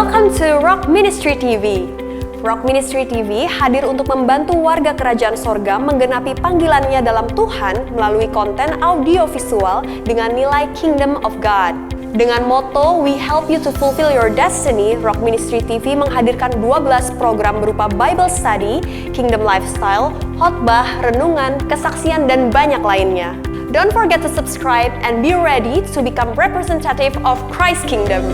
Welcome to Rock Ministry TV. Rock Ministry TV hadir untuk membantu warga kerajaan sorga menggenapi panggilannya dalam Tuhan melalui konten audiovisual dengan nilai Kingdom of God. Dengan moto We Help You to Fulfill Your Destiny, Rock Ministry TV menghadirkan 12 program berupa Bible Study, Kingdom Lifestyle, khotbah, renungan, kesaksian, dan banyak lainnya. Don't forget to subscribe and be ready to become representative of Christ's Kingdom.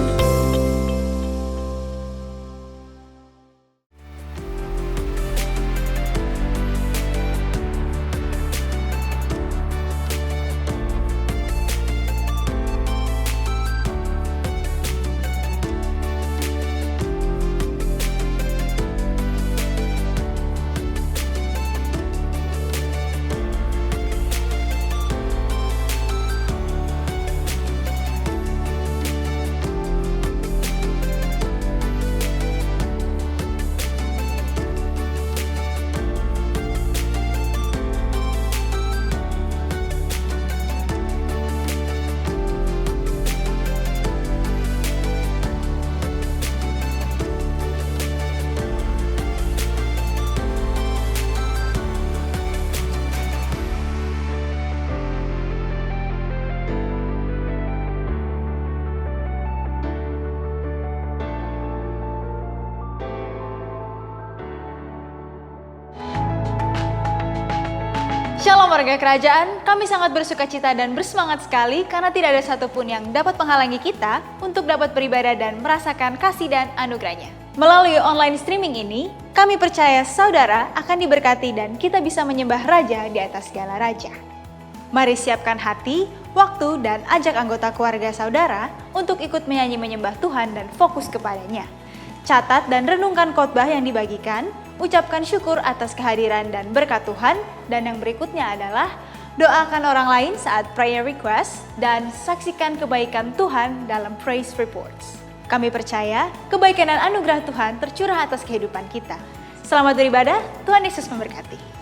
Shalom warga kerajaan, kami sangat bersuka cita dan bersemangat sekali karena tidak ada satupun yang dapat menghalangi kita untuk dapat beribadah dan merasakan kasih dan anugerahnya. Melalui online streaming ini, kami percaya saudara akan diberkati dan kita bisa menyembah Raja di atas segala Raja. Mari siapkan hati, waktu, dan ajak anggota keluarga saudara untuk ikut menyanyi menyembah Tuhan dan fokus kepadanya. Catat dan renungkan khotbah yang dibagikan, ucapkan syukur atas kehadiran dan berkat Tuhan, dan yang berikutnya adalah doakan orang lain saat prayer request dan saksikan kebaikan Tuhan dalam praise reports. Kami percaya kebaikan dan anugerah Tuhan tercurah atas kehidupan kita. Selamat beribadah, Tuhan Yesus memberkati.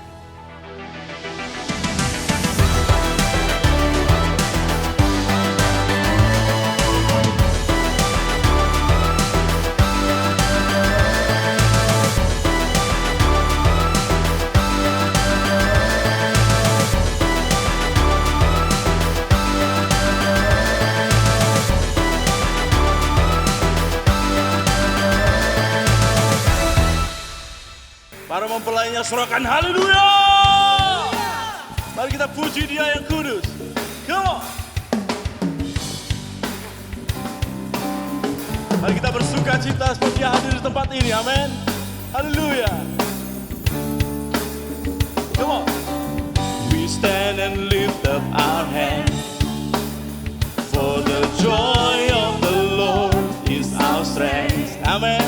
Para mempelainya sorakan haleluya. Mari kita puji Dia yang kudus. Come on. Mari kita bersuka cita seperti hadir di tempat ini. Amin. Haleluya. Come on. We stand and lift up our hands, for the joy of the Lord is our strength. Amen.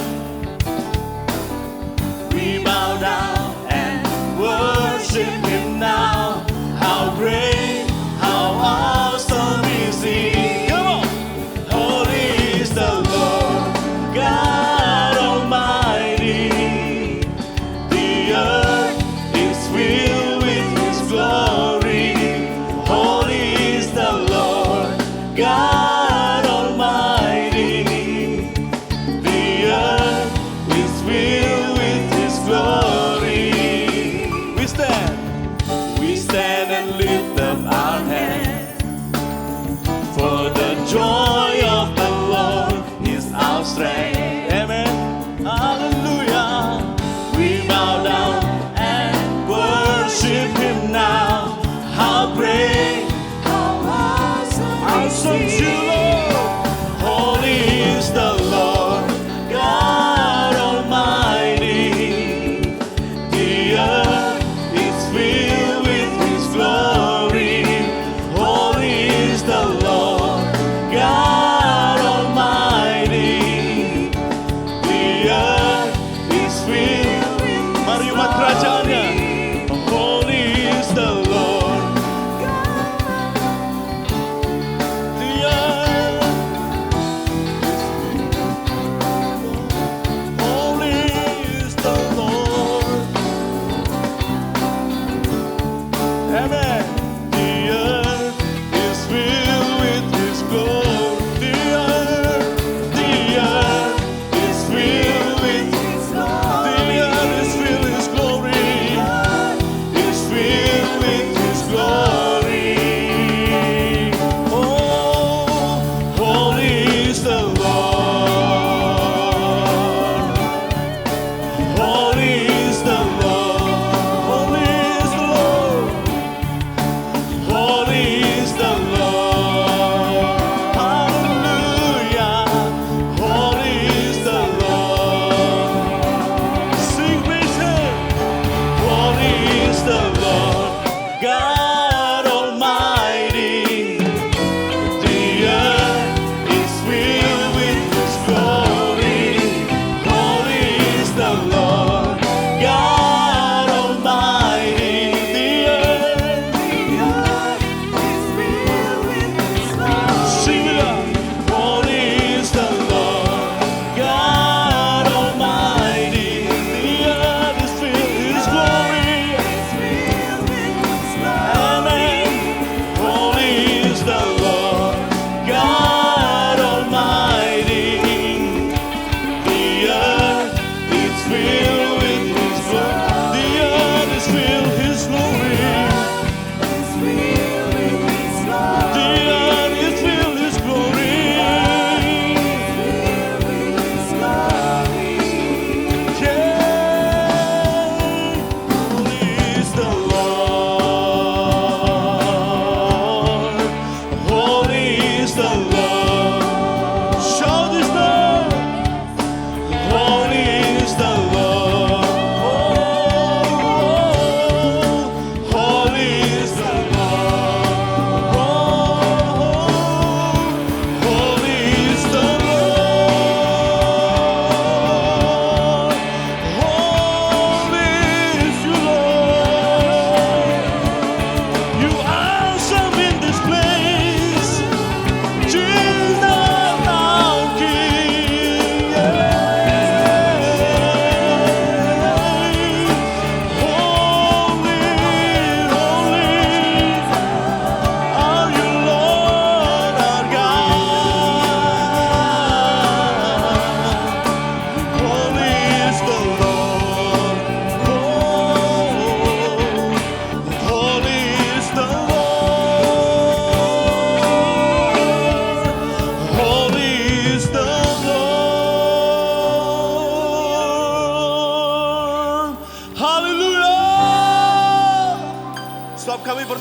We bow down and worship Him now. How great, how awesome is He. Come on. Holy is the Lord, God Almighty. The earth is filled with His glory. Holy is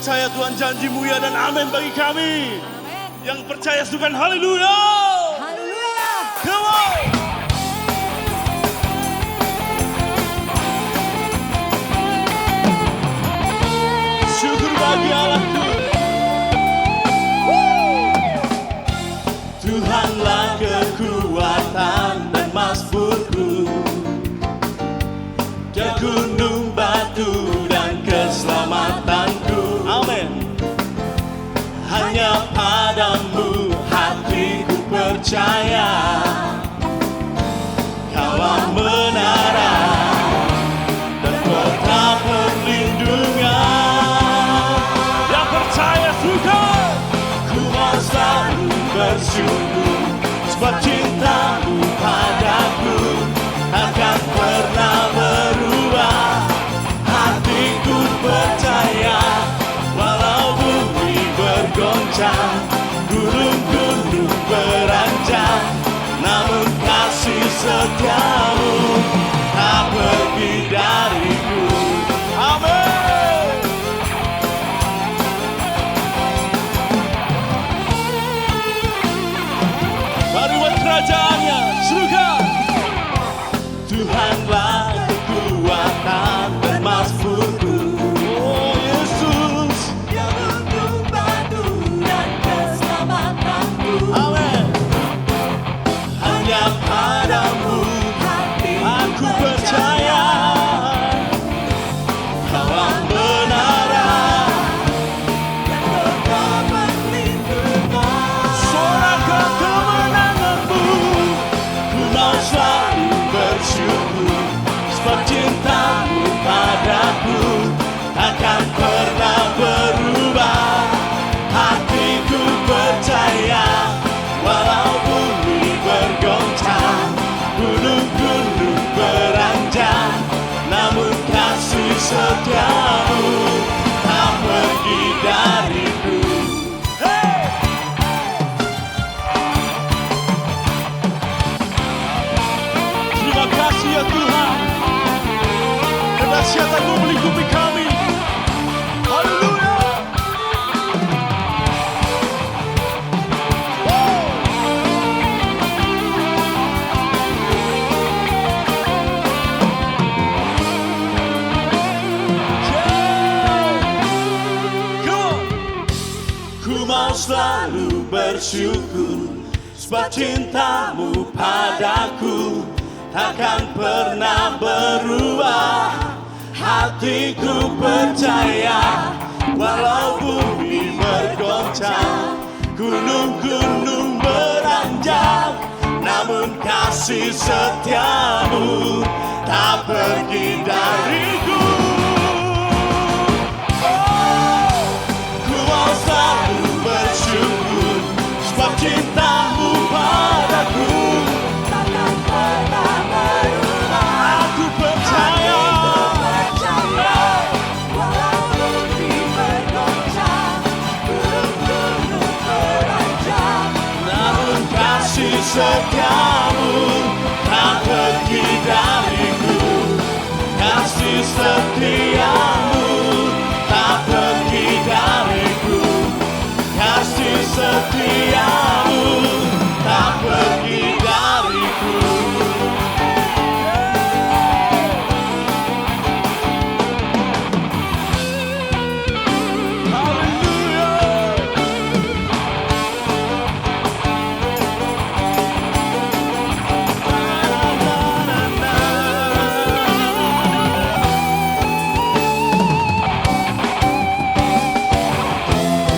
percaya Tuhan janji-Mu ya dan amin bagi kami. Yang percaya sukan haleluya. Haleluya. Come on. Syukur bagi Allahku. Tuhanlah kekuatan dan mazmurku, Dia gunung batu dan keselamatanku. Amin. Hanya padamu hatiku percaya, Kaulah menara dan kota perlindungan. Yang percaya suka, ku mau selalu bersyukur, sebab cintamu padaku takkan pernah berubah. Hatiku percaya, walau bumi bergoncang, gunung-gunung beranjak, namun kasih setiamu tak pergi dariku. Amin. Baru buat kerajaannya, serukan. Tuhanlah kekuatan dan mazmurku. Oh Yesus, Dia gunung batu dan keselamatanku. amin. Hanya padamu aku percaya, Kaulah menara dan kota perlindungan. sorakan kemenanganmu. Ku mau selalu bersyukur, sebab cintamu padaku takkan pernah berubah. Hatiku percaya, walau bumi bergoncang, gunung-gunung beranjak, namun kasih setiamu tak pergi dariku. Hey! Terima kasih ya Tuhan, kedahsyatan-Mu melingkupi kami. Haleluya. Ku mau selalu bersyukur, sebab cintamu padaku takkan pernah berubah. Hatiku percaya, walau bumi bergoncang, gunung-gunung beranjak, namun kasih setiamu tak pergi dariku. Oh, ku mau selalu bersyukur, sebab cintamu padaku Takkan pernah berubah. aku percaya. Walau bumi bergoncang, gunung-gunung beranjak, Namun kasih setiamu tak pergi dariku. Kasih setiamu tak pergi dariku. Kasih setiamu tak pergi dariku.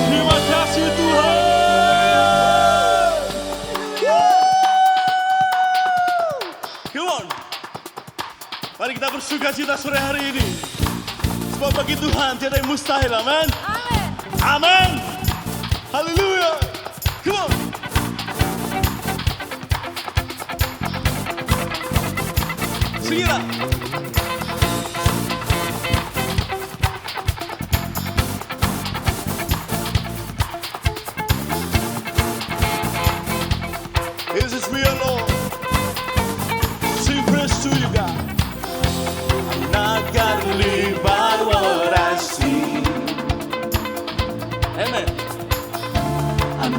Terima kasih Tuhan. Come on. Mari kita bersuka cita sore hari ini. Sebab bagi Tuhan tiada yang mustahil, amin. Amin. Haleluya. Come on. Sing it up. This is real, Lord. Sing praise to you, God. I'm not gonna live by what I see.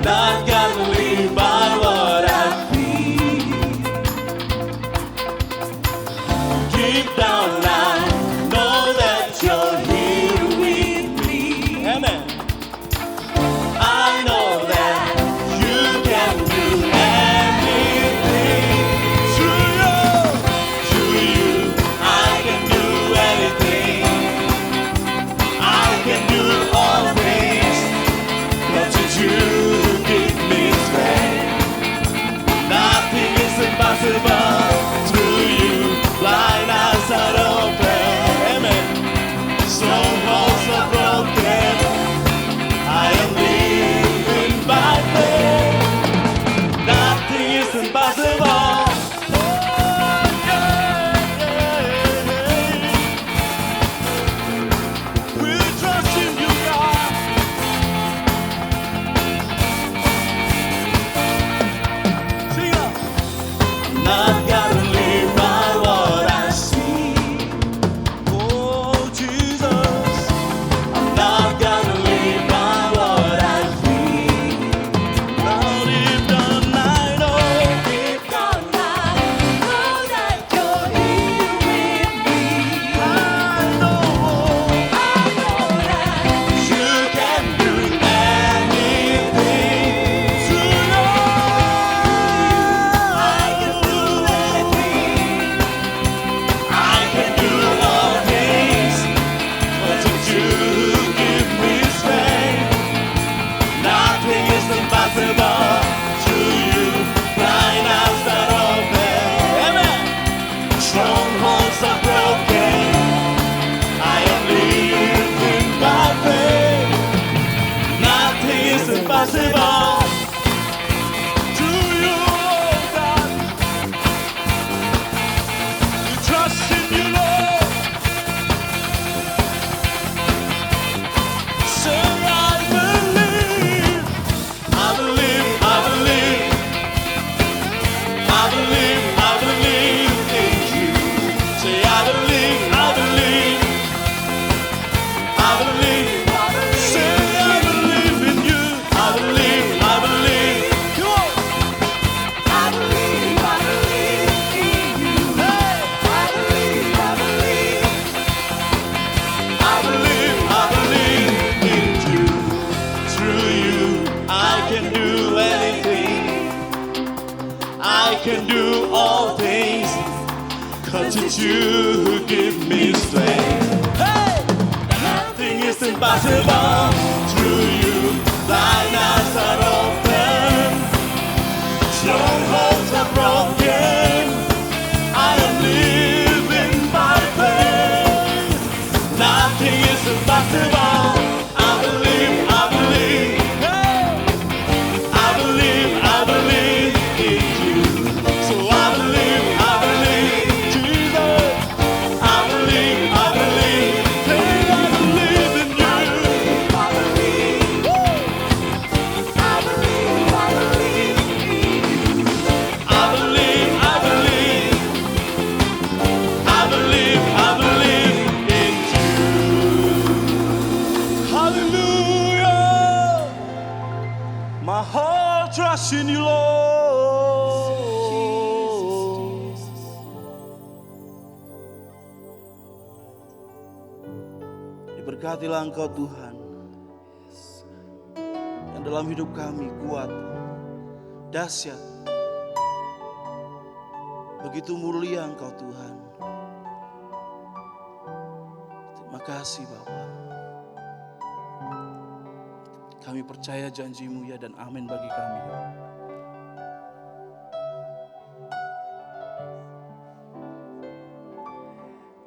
not gonna live by what I feel. Deep down I know that you're here with me. Amen. I know that you can do anything. Through you, I can do anything. I can do all things. But you give me strength. Nothing is impossible. Through you, blind eyes are open. Amen. Strongholds are broken. I am living by faith. Nothing is impossible. We trust in you, God. Sing up. I'm not gonna live by what I see. Oh, Jesus. I'm not gonna live by what I feel. Now deep down I know. Deep down I know that you're here with me. I know that you can do anything. Through you, I can do anything. I can do all things. But you give me strength. Nothing is impossible. Through you, blind eyes are open. Amen. Strongholds are broken. I am living by faith. Nothing is impossible. Through you, oh God. We trust in you, Lord. Say, I believe. I believe, I believe. I believe, I believe in you. Say, I believe, I believe. I believe. Say, I believe in you. I believe, I believe. Come on. I believe in you. Hey. I believe. I believe in you. Through you, I can do anything. I can do all things. 'Cause it's you who give me strength. Hey! Nothing is impossible. Through you, blind eyes are open. Strongholds are broken. I am living by faith. Nothing is impossible. I believe, I believe. Hey! I believe in you. So I believe, Jesus. I believe, hey, I believe in you. I believe. I believe. I believe, I believe in you. Hallelujah. My heart trusts in you, Lord. Diberkatilah Engkau Tuhan, yang dalam hidup kami kuat, dahsyat. Begitu mulia Engkau Tuhan. Terima kasih Bapa. Kami percaya janji-Mu ya dan amin bagi kami.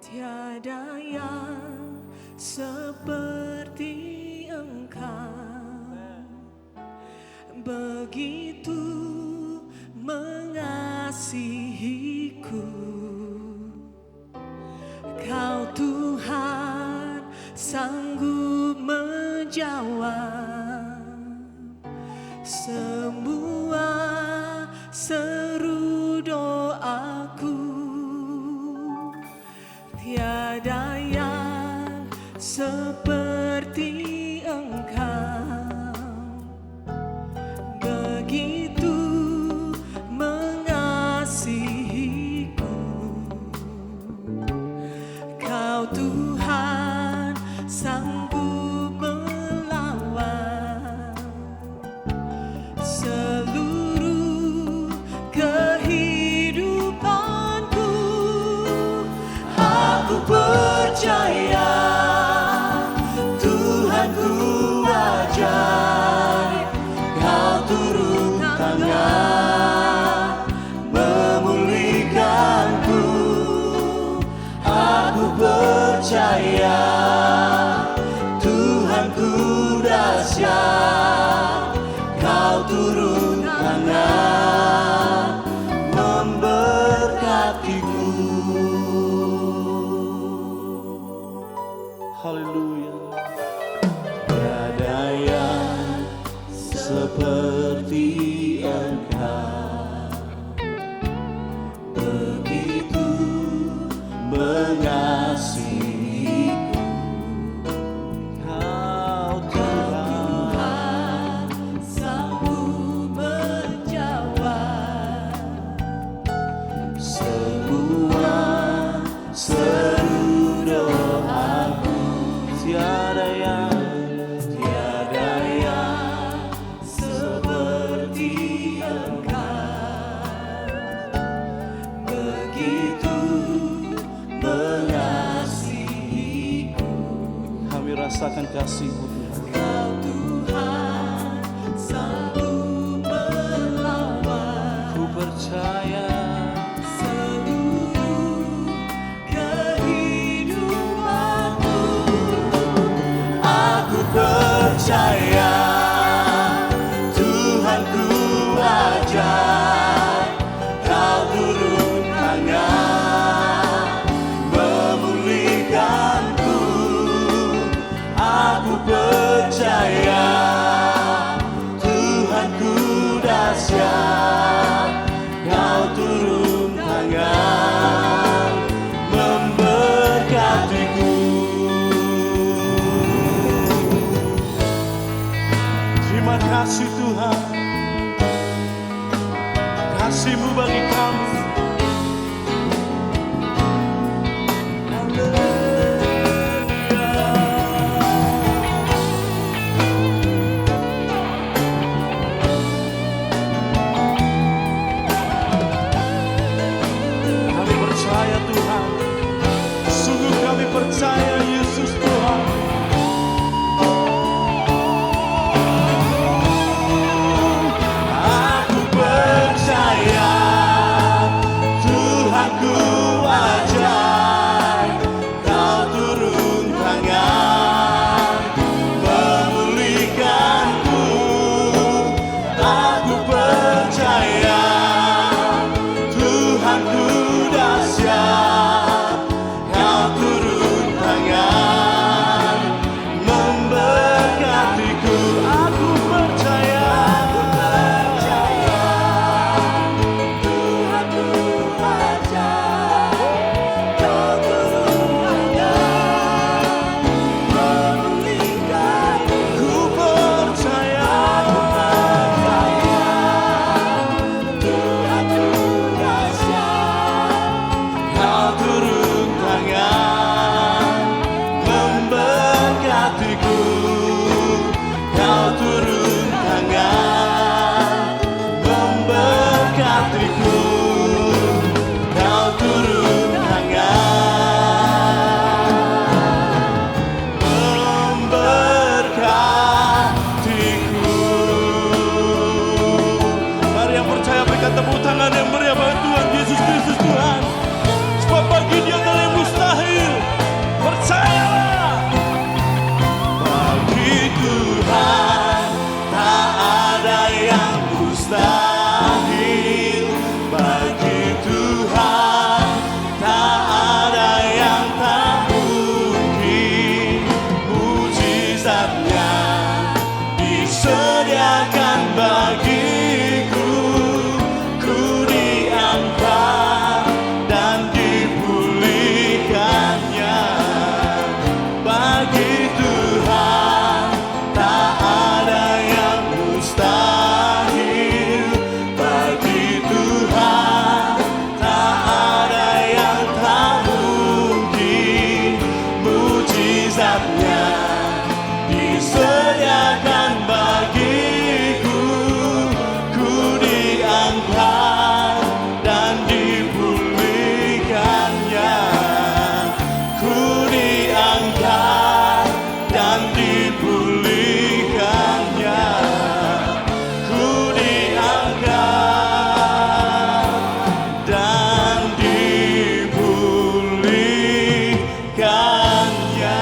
Tiada yang seperti Engkau, begitu mengasihiku. Kau Tuhan sanggup menjawab semua seru doaku. Tiada yang seperti Engkau, mengasihiku. Kau Tuhan sanggup menjawab semua seru doaku. Tiada yang seperti Engkau, begitu mengasihiku. kami rasakan kasih-Mu Tuhan. Kau Tuhan sanggup melawan Ku percaya seluruh kehidupanku. Aku percaya Tuhanku ajaib. Kau turun tangan memulihkanku. Aku percaya Tuhanku dahsyat. Kau turun tangan memberkatiku. Terima kasih Tuhan, kasih-Mu bagi kami. Kami percaya Tuhan, sungguh kami percaya Yesus Tuhan. Aku percaya Tuhanku ajaib. Kau turun tangan memulihkanku. Aku percaya Tuhanku dahsyat. Kau turun tangan memberkatiku. Aku percaya Tuhanku ajaib, Kau turun tangan memulihkanku. ku percaya Tuhanku dahsyat, Kau turun tangan memberkatiku. Kau turun tangan memberkatiku. Kau turun tangan memberkatiku. Mari yang percaya berikan tepuk tangan yang meriah bagi Tuhan Yesus Kristus Tuhan. Sebab bagi Dia tak ada yang mustahil. Percayalah. Bagi Tuhan tak ada yang mustahil. Bagi Tuhan tak ada yang tak mungkin. Mujizatnya disediakan bagiku. Ku diangkat dan dipulihkannya. Bagi Tuhan tak ada yang mustahil. Bagi Tuhan tak ada yang tak mungkin. Mujizatnya disediakan bagiku. Ku diangkat dan dipulihkannya. Ku diangkat dan dipulihkannya. Ku diangkat dan dipulihkannya.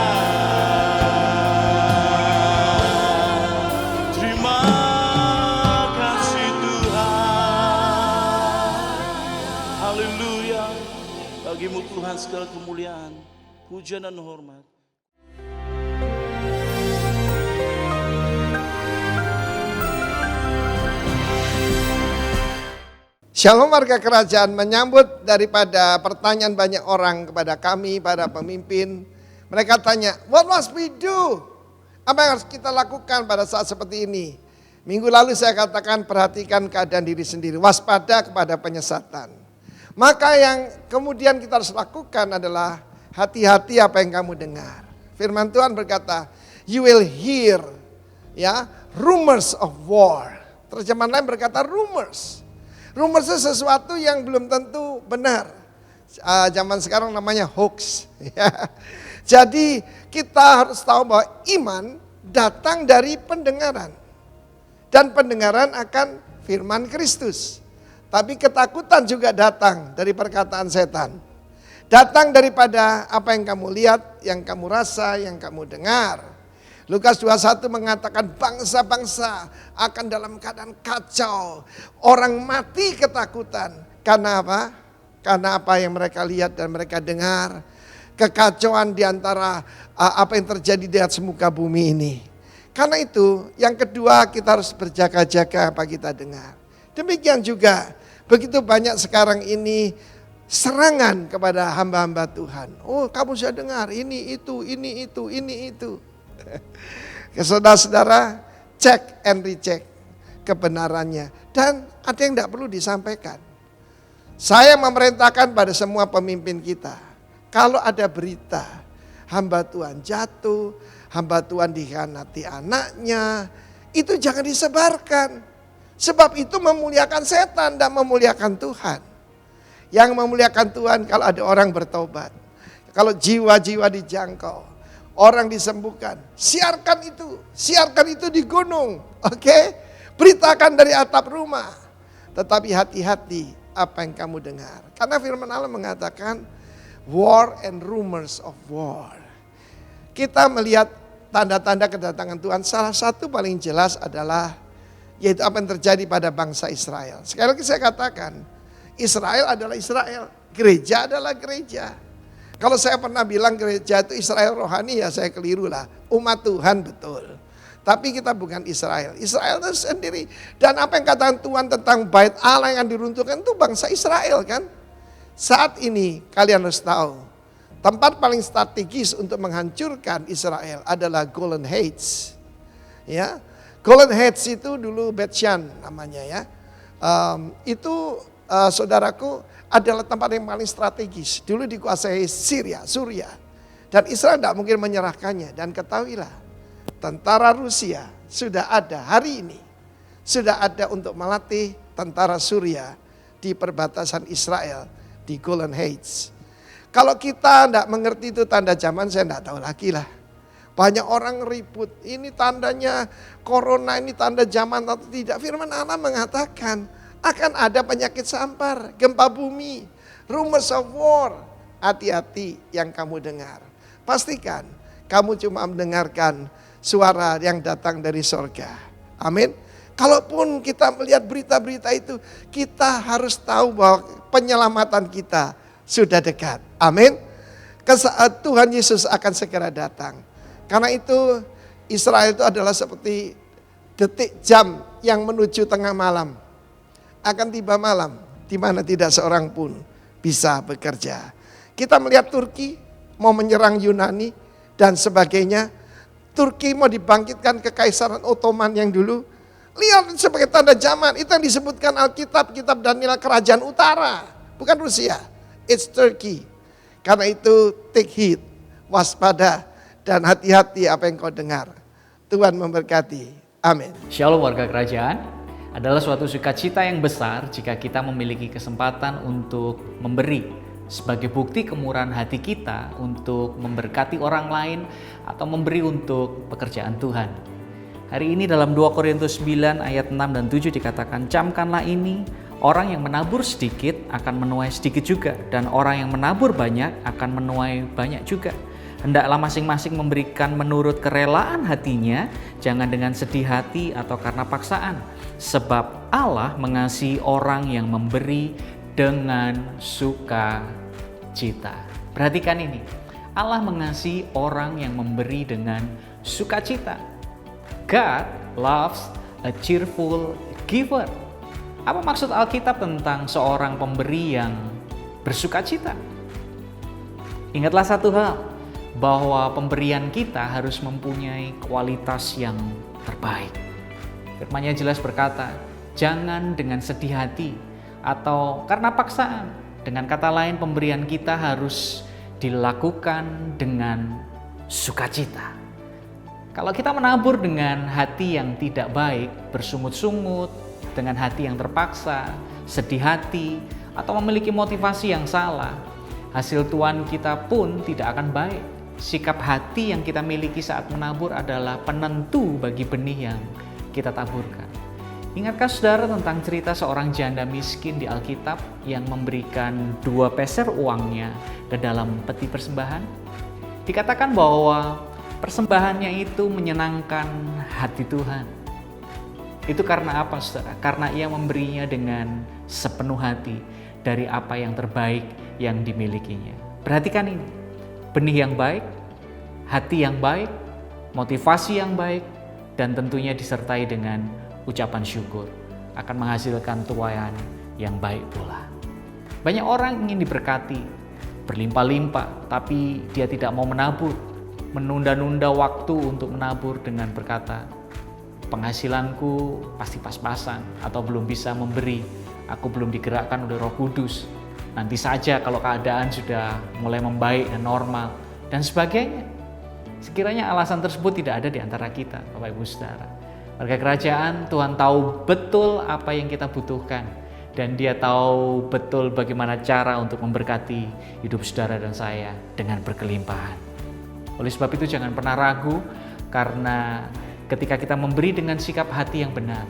Terima kasih Tuhan. Haleluya. Bagi-Mu Tuhan segala kemuliaan, pujian dan hormat. Shalom warga kerajaan, menyambut daripada pertanyaan banyak orang kepada kami, para pemimpin. Mereka tanya, what must we do? Apa yang harus kita lakukan pada saat seperti ini? Minggu lalu saya katakan perhatikan keadaan diri sendiri, waspada kepada penyesatan. Maka yang kemudian kita harus lakukan adalah hati-hati apa yang kamu dengar. Firman Tuhan berkata, you will hear rumors of war. Terjemahan lain berkata rumors. Rumors itu sesuatu yang belum tentu benar. Zaman sekarang namanya hoax. Jadi kita harus tahu bahwa iman datang dari pendengaran. Dan pendengaran akan firman Kristus. Tapi ketakutan juga datang dari perkataan setan. Datang daripada apa yang kamu lihat, yang kamu rasa, yang kamu dengar. Lukas 21 mengatakan bangsa-bangsa akan dalam keadaan kacau. Orang mati ketakutan. Karena apa? Karena apa yang mereka lihat dan mereka dengar. Kekacauan di antara apa yang terjadi di atas muka bumi ini. Karena itu yang kedua kita harus berjaga-jaga apa kita dengar. Demikian juga begitu banyak sekarang ini serangan kepada hamba-hamba Tuhan. Oh kamu sudah dengar ini itu. Saudara-saudara cek and recheck kebenarannya. Dan ada yang tidak perlu disampaikan. Saya memerintahkan pada semua pemimpin kita. Kalau ada berita hamba Tuhan jatuh, hamba Tuhan dikhianati anaknya, itu jangan disebarkan. Sebab itu memuliakan setan dan memuliakan Tuhan. Yang memuliakan Tuhan kalau ada orang bertobat. Kalau jiwa-jiwa dijangkau, orang disembuhkan. Siarkan itu di gunung. Oke? Beritakan dari atap rumah. Tetapi hati-hati apa yang kamu dengar. Karena firman Allah mengatakan war and rumors of war. Kita melihat tanda-tanda kedatangan Tuhan. Salah satu paling jelas adalah yaitu apa yang terjadi pada bangsa Israel. Sekali lagi saya katakan, Israel adalah Israel, gereja adalah gereja. Kalau saya pernah bilang gereja itu Israel rohani, ya saya keliru lah. Umat Tuhan betul. Tapi kita bukan Israel. Israel itu sendiri. Dan apa yang katakan Tuhan tentang bait Allah yang diruntuhkan itu bangsa Israel kan. Saat ini kalian harus tahu, tempat paling strategis untuk menghancurkan Israel adalah Golden Heights. Ya, Golden Heights itu dulu Bet-Shan namanya ya. Saudaraku adalah tempat yang paling strategis. Dulu dikuasai Suriah. Dan Israel tidak mungkin menyerahkannya. Dan ketahuilah, tentara Rusia sudah ada hari ini. Sudah ada untuk melatih tentara Suriah di perbatasan Israel. Di Golden Heights. Kalau kita tidak mengerti itu tanda zaman, saya tidak tahu lagi lah. Banyak orang ribut, ini tandanya corona, ini tanda zaman atau tidak. Firman Allah mengatakan akan ada penyakit sampar, gempa bumi, rumors of war. Hati-hati yang kamu dengar. Pastikan kamu cuma mendengarkan suara yang datang dari sorga. Amin. Kalaupun kita melihat berita-berita itu, kita harus tahu bahwa penyelamatan kita sudah dekat. Amin. Tuhan Yesus akan segera datang. Karena itu Israel itu adalah seperti detik jam yang menuju tengah malam. Akan tiba malam di mana tidak seorang pun bisa bekerja. Kita melihat Turki mau menyerang Yunani dan sebagainya. Turki mau dibangkitkan kekaisaran Ottoman yang dulu. Lihat sebagai tanda zaman, itu yang disebutkan Alkitab, kitab Daniel kerajaan utara, bukan Rusia, it's Turkey. Karena itu take heed, waspada dan hati-hati apa yang kau dengar. Tuhan memberkati, amin. Shalom warga kerajaan, adalah suatu sukacita yang besar jika kita memiliki kesempatan untuk memberi sebagai bukti kemurahan hati kita untuk memberkati orang lain atau memberi untuk pekerjaan Tuhan. Hari ini dalam 2 Korintus 9 ayat 6 dan 7 dikatakan, camkanlah ini, orang yang menabur sedikit akan menuai sedikit juga, dan orang yang menabur banyak akan menuai banyak juga. Hendaklah masing-masing memberikan menurut kerelaan hatinya, jangan dengan sedih hati atau karena paksaan. Sebab Allah mengasihi orang yang memberi dengan sukacita. Perhatikan ini, Allah mengasihi orang yang memberi dengan sukacita. God loves a cheerful giver. Apa maksud Alkitab tentang seorang pemberi yang bersukacita? Ingatlah satu hal, bahwa pemberian kita harus mempunyai kualitas yang terbaik. Firman-Nya jelas berkata, jangan dengan sedih hati atau karena paksaan. Dengan kata lain, pemberian kita harus dilakukan dengan sukacita. Kalau kita menabur dengan hati yang tidak baik, bersungut-sungut, dengan hati yang terpaksa, sedih hati, atau memiliki motivasi yang salah, hasil tuan kita pun tidak akan baik. Sikap hati yang kita miliki saat menabur adalah penentu bagi benih yang kita taburkan. Ingatkah saudara tentang cerita seorang janda miskin di Alkitab yang memberikan 2 peser uangnya ke dalam peti persembahan? Dikatakan bahwa persembahannya itu menyenangkan hati Tuhan. Itu karena apa, saudara? Karena ia memberinya dengan sepenuh hati dari apa yang terbaik yang dimilikinya. Perhatikan ini, benih yang baik, hati yang baik, motivasi yang baik, dan tentunya disertai dengan ucapan syukur akan menghasilkan tuaian yang baik pula. Banyak orang ingin diberkati, berlimpah-limpah, tapi dia tidak mau menabur, menunda-nunda waktu untuk menabur dengan berkata, penghasilanku pasti pas-pasan atau belum bisa memberi, aku belum digerakkan oleh Roh Kudus. Nanti saja kalau keadaan sudah mulai membaik dan normal dan sebagainya. Sekiranya alasan tersebut tidak ada di antara kita, Bapak Ibu Saudara. Warga kerajaan, Tuhan tahu betul apa yang kita butuhkan dan Dia tahu betul bagaimana cara untuk memberkati hidup saudara dan saya dengan berkelimpahan. Oleh sebab itu jangan pernah ragu, karena ketika kita memberi dengan sikap hati yang benar,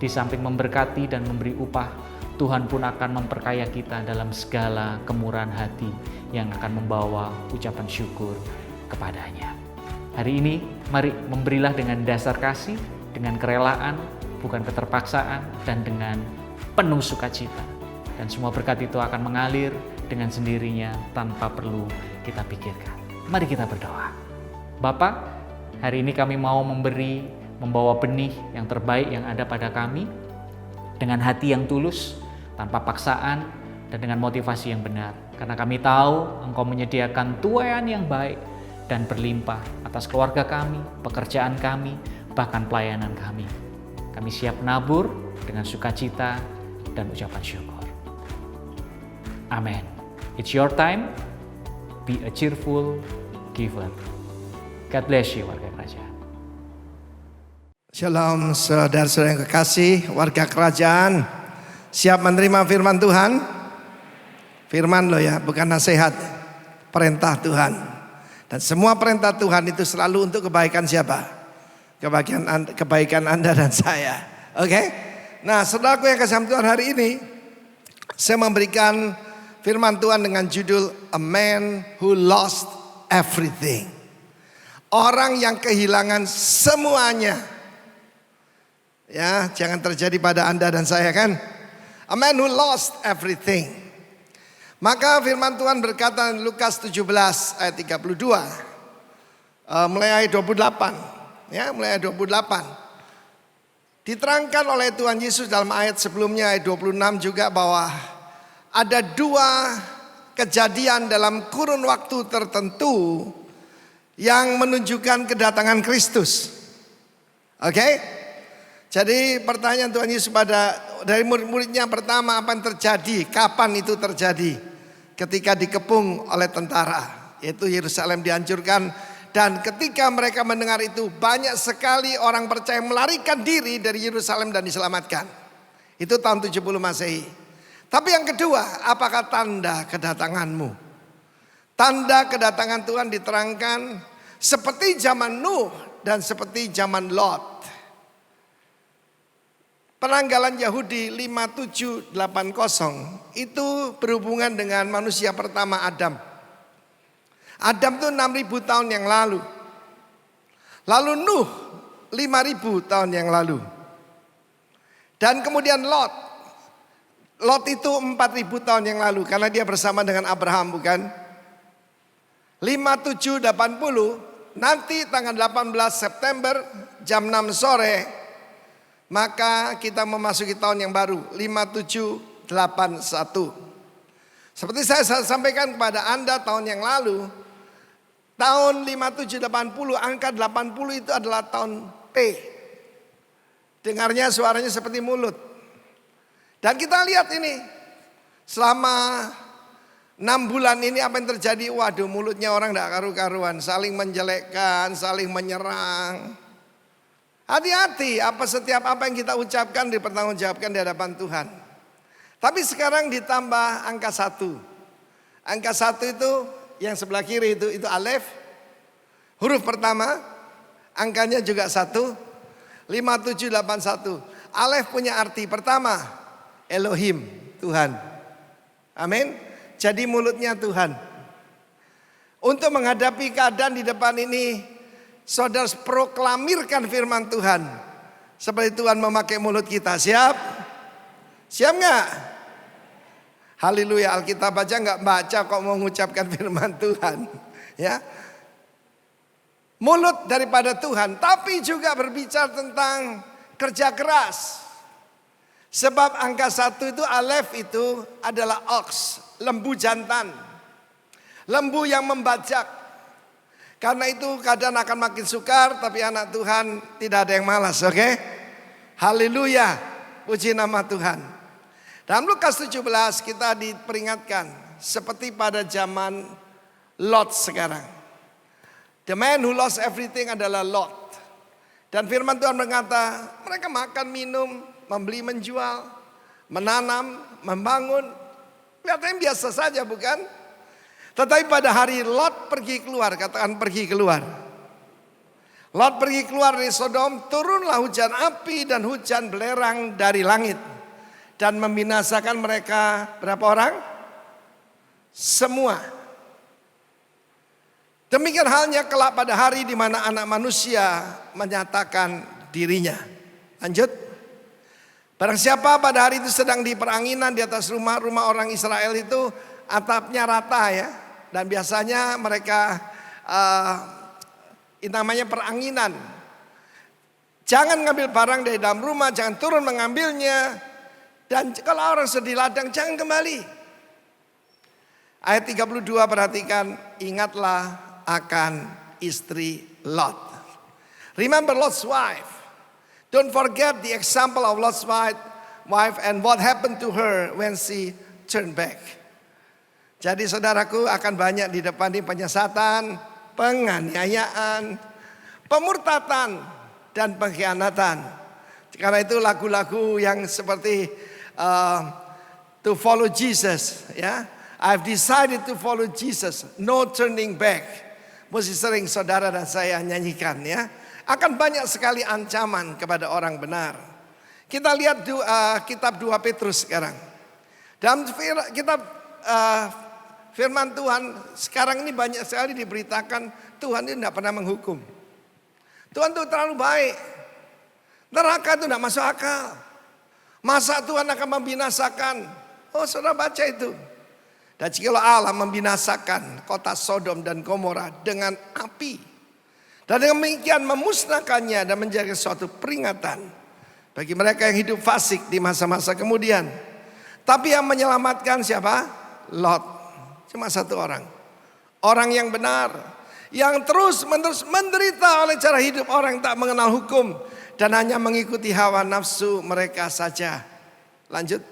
di samping memberkati dan memberi upah, Tuhan pun akan memperkaya kita dalam segala kemurahan hati yang akan membawa ucapan syukur kepadanya. Hari ini, mari memberilah dengan dasar kasih, dengan kerelaan, bukan keterpaksaan, dan dengan penuh sukacita. Dan semua berkat itu akan mengalir dengan sendirinya tanpa perlu kita pikirkan. Mari kita berdoa. Bapa, hari ini kami mau membawa benih yang terbaik yang ada pada kami, dengan hati yang tulus, tanpa paksaan, dan dengan motivasi yang benar. Karena kami tahu Engkau menyediakan tuaian yang baik dan berlimpah atas keluarga kami, pekerjaan kami, bahkan pelayanan kami. Kami siap menabur dengan sukacita dan ucapan syukur. Amin. It's your time. Be a cheerful giver. God bless you, warga kerajaan. Shalom saudara-saudara yang kekasih, warga kerajaan. Siap menerima firman Tuhan? Firman loh ya, bukan nasihat. Perintah Tuhan. Dan semua perintah Tuhan itu selalu untuk kebaikan siapa? Kebaikan Anda dan saya. Oke? Nah, saudaraku yang kasih Tuhan, hari ini saya memberikan firman Tuhan dengan judul A Man Who Lost Everything. Orang yang kehilangan semuanya. Ya, jangan terjadi pada Anda dan saya kan? A man who lost everything. Maka firman Tuhan berkata di Lukas 17 ayat 32. Mulai ayat 28. Ya, mulai ayat 28. Diterangkan oleh Tuhan Yesus dalam ayat sebelumnya ayat 26 juga bahwa ada 2 kejadian dalam kurun waktu tertentu yang menunjukkan kedatangan Kristus. Oke? Jadi pertanyaan Tuhan Yesus dari murid-muridnya pertama, apa yang terjadi? Kapan itu terjadi? Ketika dikepung oleh tentara, yaitu Yerusalem dihancurkan. Dan ketika mereka mendengar itu, banyak sekali orang percaya melarikan diri dari Yerusalem dan diselamatkan. Itu tahun 70 Masehi. Tapi yang kedua, apakah tanda kedatanganmu? Tanda kedatangan Tuhan diterangkan seperti zaman Nuh dan seperti zaman Lot. Penanggalan Yahudi 5780 itu berhubungan dengan manusia pertama Adam. Adam itu 6000 tahun yang lalu. Lalu Nuh 5000 tahun yang lalu. Dan kemudian Lot. Lot itu 4000 tahun yang lalu karena dia bersama dengan Abraham, bukan? 5780 nanti tanggal 18 September jam 6 sore Maka kita memasuki tahun yang baru, 5781. Seperti saya sampaikan kepada Anda tahun yang lalu, tahun 5780, angka 80 itu adalah tahun P. Dengarnya suaranya seperti mulut. Dan kita lihat ini, selama 6 bulan ini apa yang terjadi? Waduh, mulutnya orang tidak karu-karuan, saling menjelekkan, saling menyerang. Hati-hati, setiap apa yang kita ucapkan dipertanggungjawabkan di hadapan Tuhan. Tapi sekarang ditambah angka 1. Angka 1 itu yang sebelah kiri itu alef. Huruf pertama, angkanya juga 1. 5781. Alef punya arti pertama, Elohim, Tuhan. Amin. Jadi mulutnya Tuhan. Untuk menghadapi keadaan di depan ini, saudara proklamirkan firman Tuhan. Seperti Tuhan memakai mulut kita. Siap? Siap nggak? Haleluya, Alkitab aja nggak baca kok mau mengucapkan firman Tuhan. Ya, mulut daripada Tuhan, tapi juga berbicara tentang kerja keras. Sebab angka 1 itu alef itu adalah ox, lembu jantan. Lembu yang membajak. Karena itu keadaan akan makin sukar, tapi anak Tuhan tidak ada yang malas, oke? Haleluya, puji nama Tuhan. Dalam Lukas 17 kita diperingatkan seperti pada zaman Lot sekarang. The man who lost everything adalah Lot. Dan firman Tuhan berkata, mereka makan, minum, membeli, menjual, menanam, membangun. Kelihatannya biasa saja, bukan? Tetapi pada hari Lot pergi keluar, katakan pergi keluar. Lot pergi keluar dari Sodom, turunlah hujan api dan hujan belerang dari langit. Dan membinasakan mereka berapa orang? Semua. Demikian halnya kelak pada hari di mana anak manusia menyatakan dirinya. Lanjut. Barang siapa pada hari itu sedang di peranginan di atas rumah-rumah orang Israel itu atapnya rata ya. Dan biasanya mereka namanya peranginan. Jangan ngambil barang dari dalam rumah, jangan turun mengambilnya. Dan kalau orang sedih ladang, jangan kembali. Ayat 32 perhatikan, ingatlah akan istri Lot. Remember Lot's wife. Don't forget the example of Lot's wife and what happened to her when she turned back. Jadi saudaraku akan banyak di depan ini penyesatan, penganiayaan, pemurtatan, dan pengkhianatan. Karena itu lagu-lagu yang seperti to follow Jesus, ya. I've decided to follow Jesus, no turning back. Mesti sering saudara dan saya nyanyikan ya. Akan banyak sekali ancaman kepada orang benar. Kita lihat kitab 2 Petrus sekarang. Dalam kitab firman Tuhan sekarang ini banyak sekali diberitakan Tuhan itu tidak pernah menghukum. Tuhan itu terlalu baik. Neraka itu tidak masuk akal. Masa Tuhan akan membinasakan? Oh, saudara baca itu. Dan jika Allah membinasakan kota Sodom dan Gomora dengan api, dan dengan demikian memusnahkannya dan menjadi suatu peringatan bagi mereka yang hidup fasik di masa-masa kemudian. Tapi yang menyelamatkan siapa? Lot. Cuma satu orang. Orang yang benar. Yang terus-menerus menderita oleh cara hidup orang yang tak mengenal hukum. Dan hanya mengikuti hawa nafsu mereka saja. Lanjut.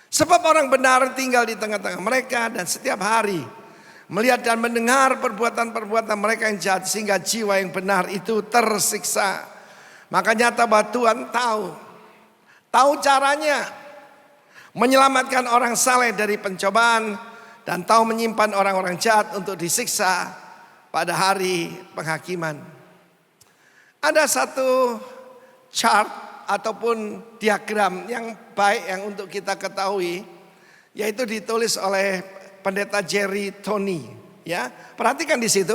Sebab orang benar tinggal di tengah-tengah mereka. Dan setiap hari melihat dan mendengar perbuatan-perbuatan mereka yang jahat. Sehingga jiwa yang benar itu tersiksa. Maka nyata bahwa Tuhan tahu caranya menyelamatkan orang saleh dari pencobaan. Dan tahu menyimpan orang-orang jahat untuk disiksa pada hari penghakiman. Ada satu chart ataupun diagram yang baik yang untuk kita ketahui. Yaitu ditulis oleh pendeta Jerry Tony. Ya, perhatikan di situ.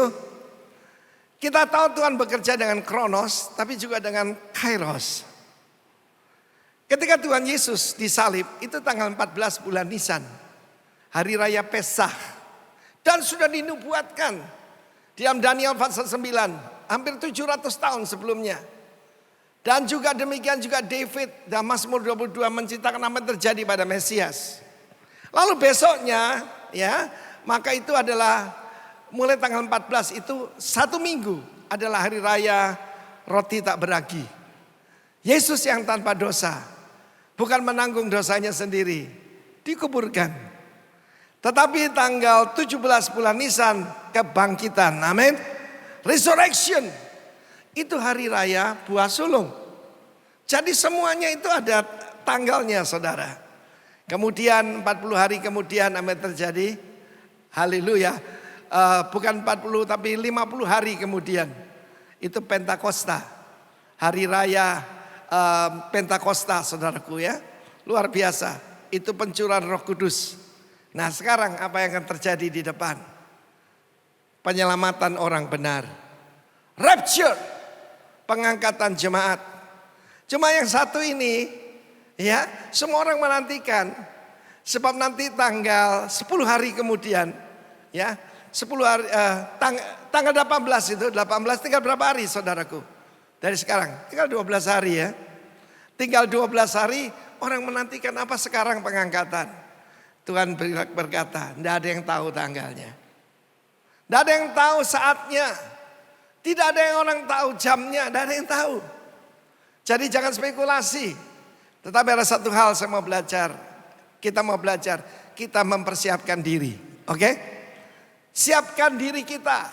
Kita tahu Tuhan bekerja dengan Kronos, tapi juga dengan Kairos. Ketika Tuhan Yesus disalib, itu tanggal 14 bulan Nisan. Hari Raya Pesach. Dan sudah dinubuatkan. Di dalam Daniel pasal 9. Hampir 700 tahun sebelumnya. Dan juga demikian juga David dan Mazmur 22 menceritakan apa yang terjadi pada Mesias. Lalu besoknya ya, maka itu adalah mulai tanggal 14 itu 1 minggu adalah hari raya roti tak beragi. Yesus yang tanpa dosa, bukan menanggung dosanya sendiri, dikuburkan. Tetapi tanggal 17 bulan Nisan kebangkitan, amin. Resurrection, itu hari raya buah sulung. Jadi semuanya itu ada tanggalnya saudara. Kemudian 40 hari kemudian apa yang terjadi? Haleluya. Bukan 40 tapi 50 hari kemudian. Itu Pentakosta. Hari raya Pentakosta saudaraku ya. Luar biasa. Itu pencurahan Roh Kudus. Nah sekarang apa yang akan terjadi di depan? Penyelamatan orang benar. Rapture. Pengangkatan jemaat. Cuma yang satu ini ya semua orang menantikan. Sebab nanti tanggal 10 hari kemudian ya 10 hari, tanggal 18 itu 18 tinggal berapa hari saudaraku? Dari sekarang tinggal 12 hari ya. Tinggal 12 hari orang menantikan apa sekarang pengangkatan. Tuhan berkata tidak ada yang tahu tanggalnya. Tidak ada yang tahu saatnya. Tidak ada yang orang tahu jamnya. Tidak ada yang tahu. Jadi jangan spekulasi. Tetapi ada satu hal saya mau belajar. Kita mau belajar. Kita mempersiapkan diri. Oke? Siapkan diri kita.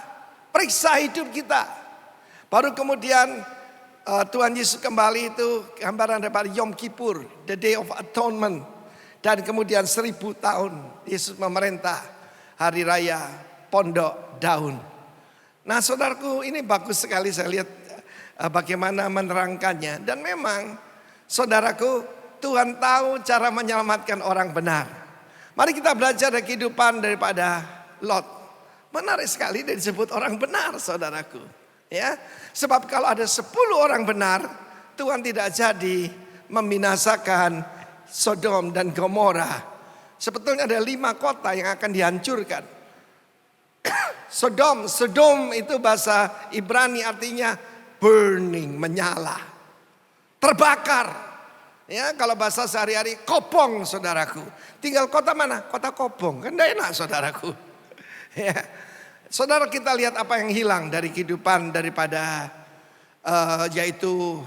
Periksa hidup kita. Baru kemudian Tuhan Yesus kembali itu gambaran daripada Yom Kippur. The Day of Atonement. Dan kemudian 1000 tahun Yesus memerintah hari raya Pondok Daun. Nah saudaraku ini bagus sekali saya lihat bagaimana menerangkannya. Dan memang saudaraku Tuhan tahu cara menyelamatkan orang benar. Mari kita belajar dari kehidupan daripada Lot. Menarik sekali dia disebut orang benar saudaraku. Ya, sebab kalau ada 10 orang benar Tuhan tidak jadi membinasakan Sodom dan Gomora. Sebetulnya ada 5 kota yang akan dihancurkan. Sodom itu bahasa Ibrani artinya burning, menyala. Terbakar. Ya, kalau bahasa sehari-hari kopong saudaraku. Tinggal kota mana? Kota Kopong. Kan tidak enak saudaraku. Ya. Saudara kita lihat apa yang hilang dari kehidupan daripada yaitu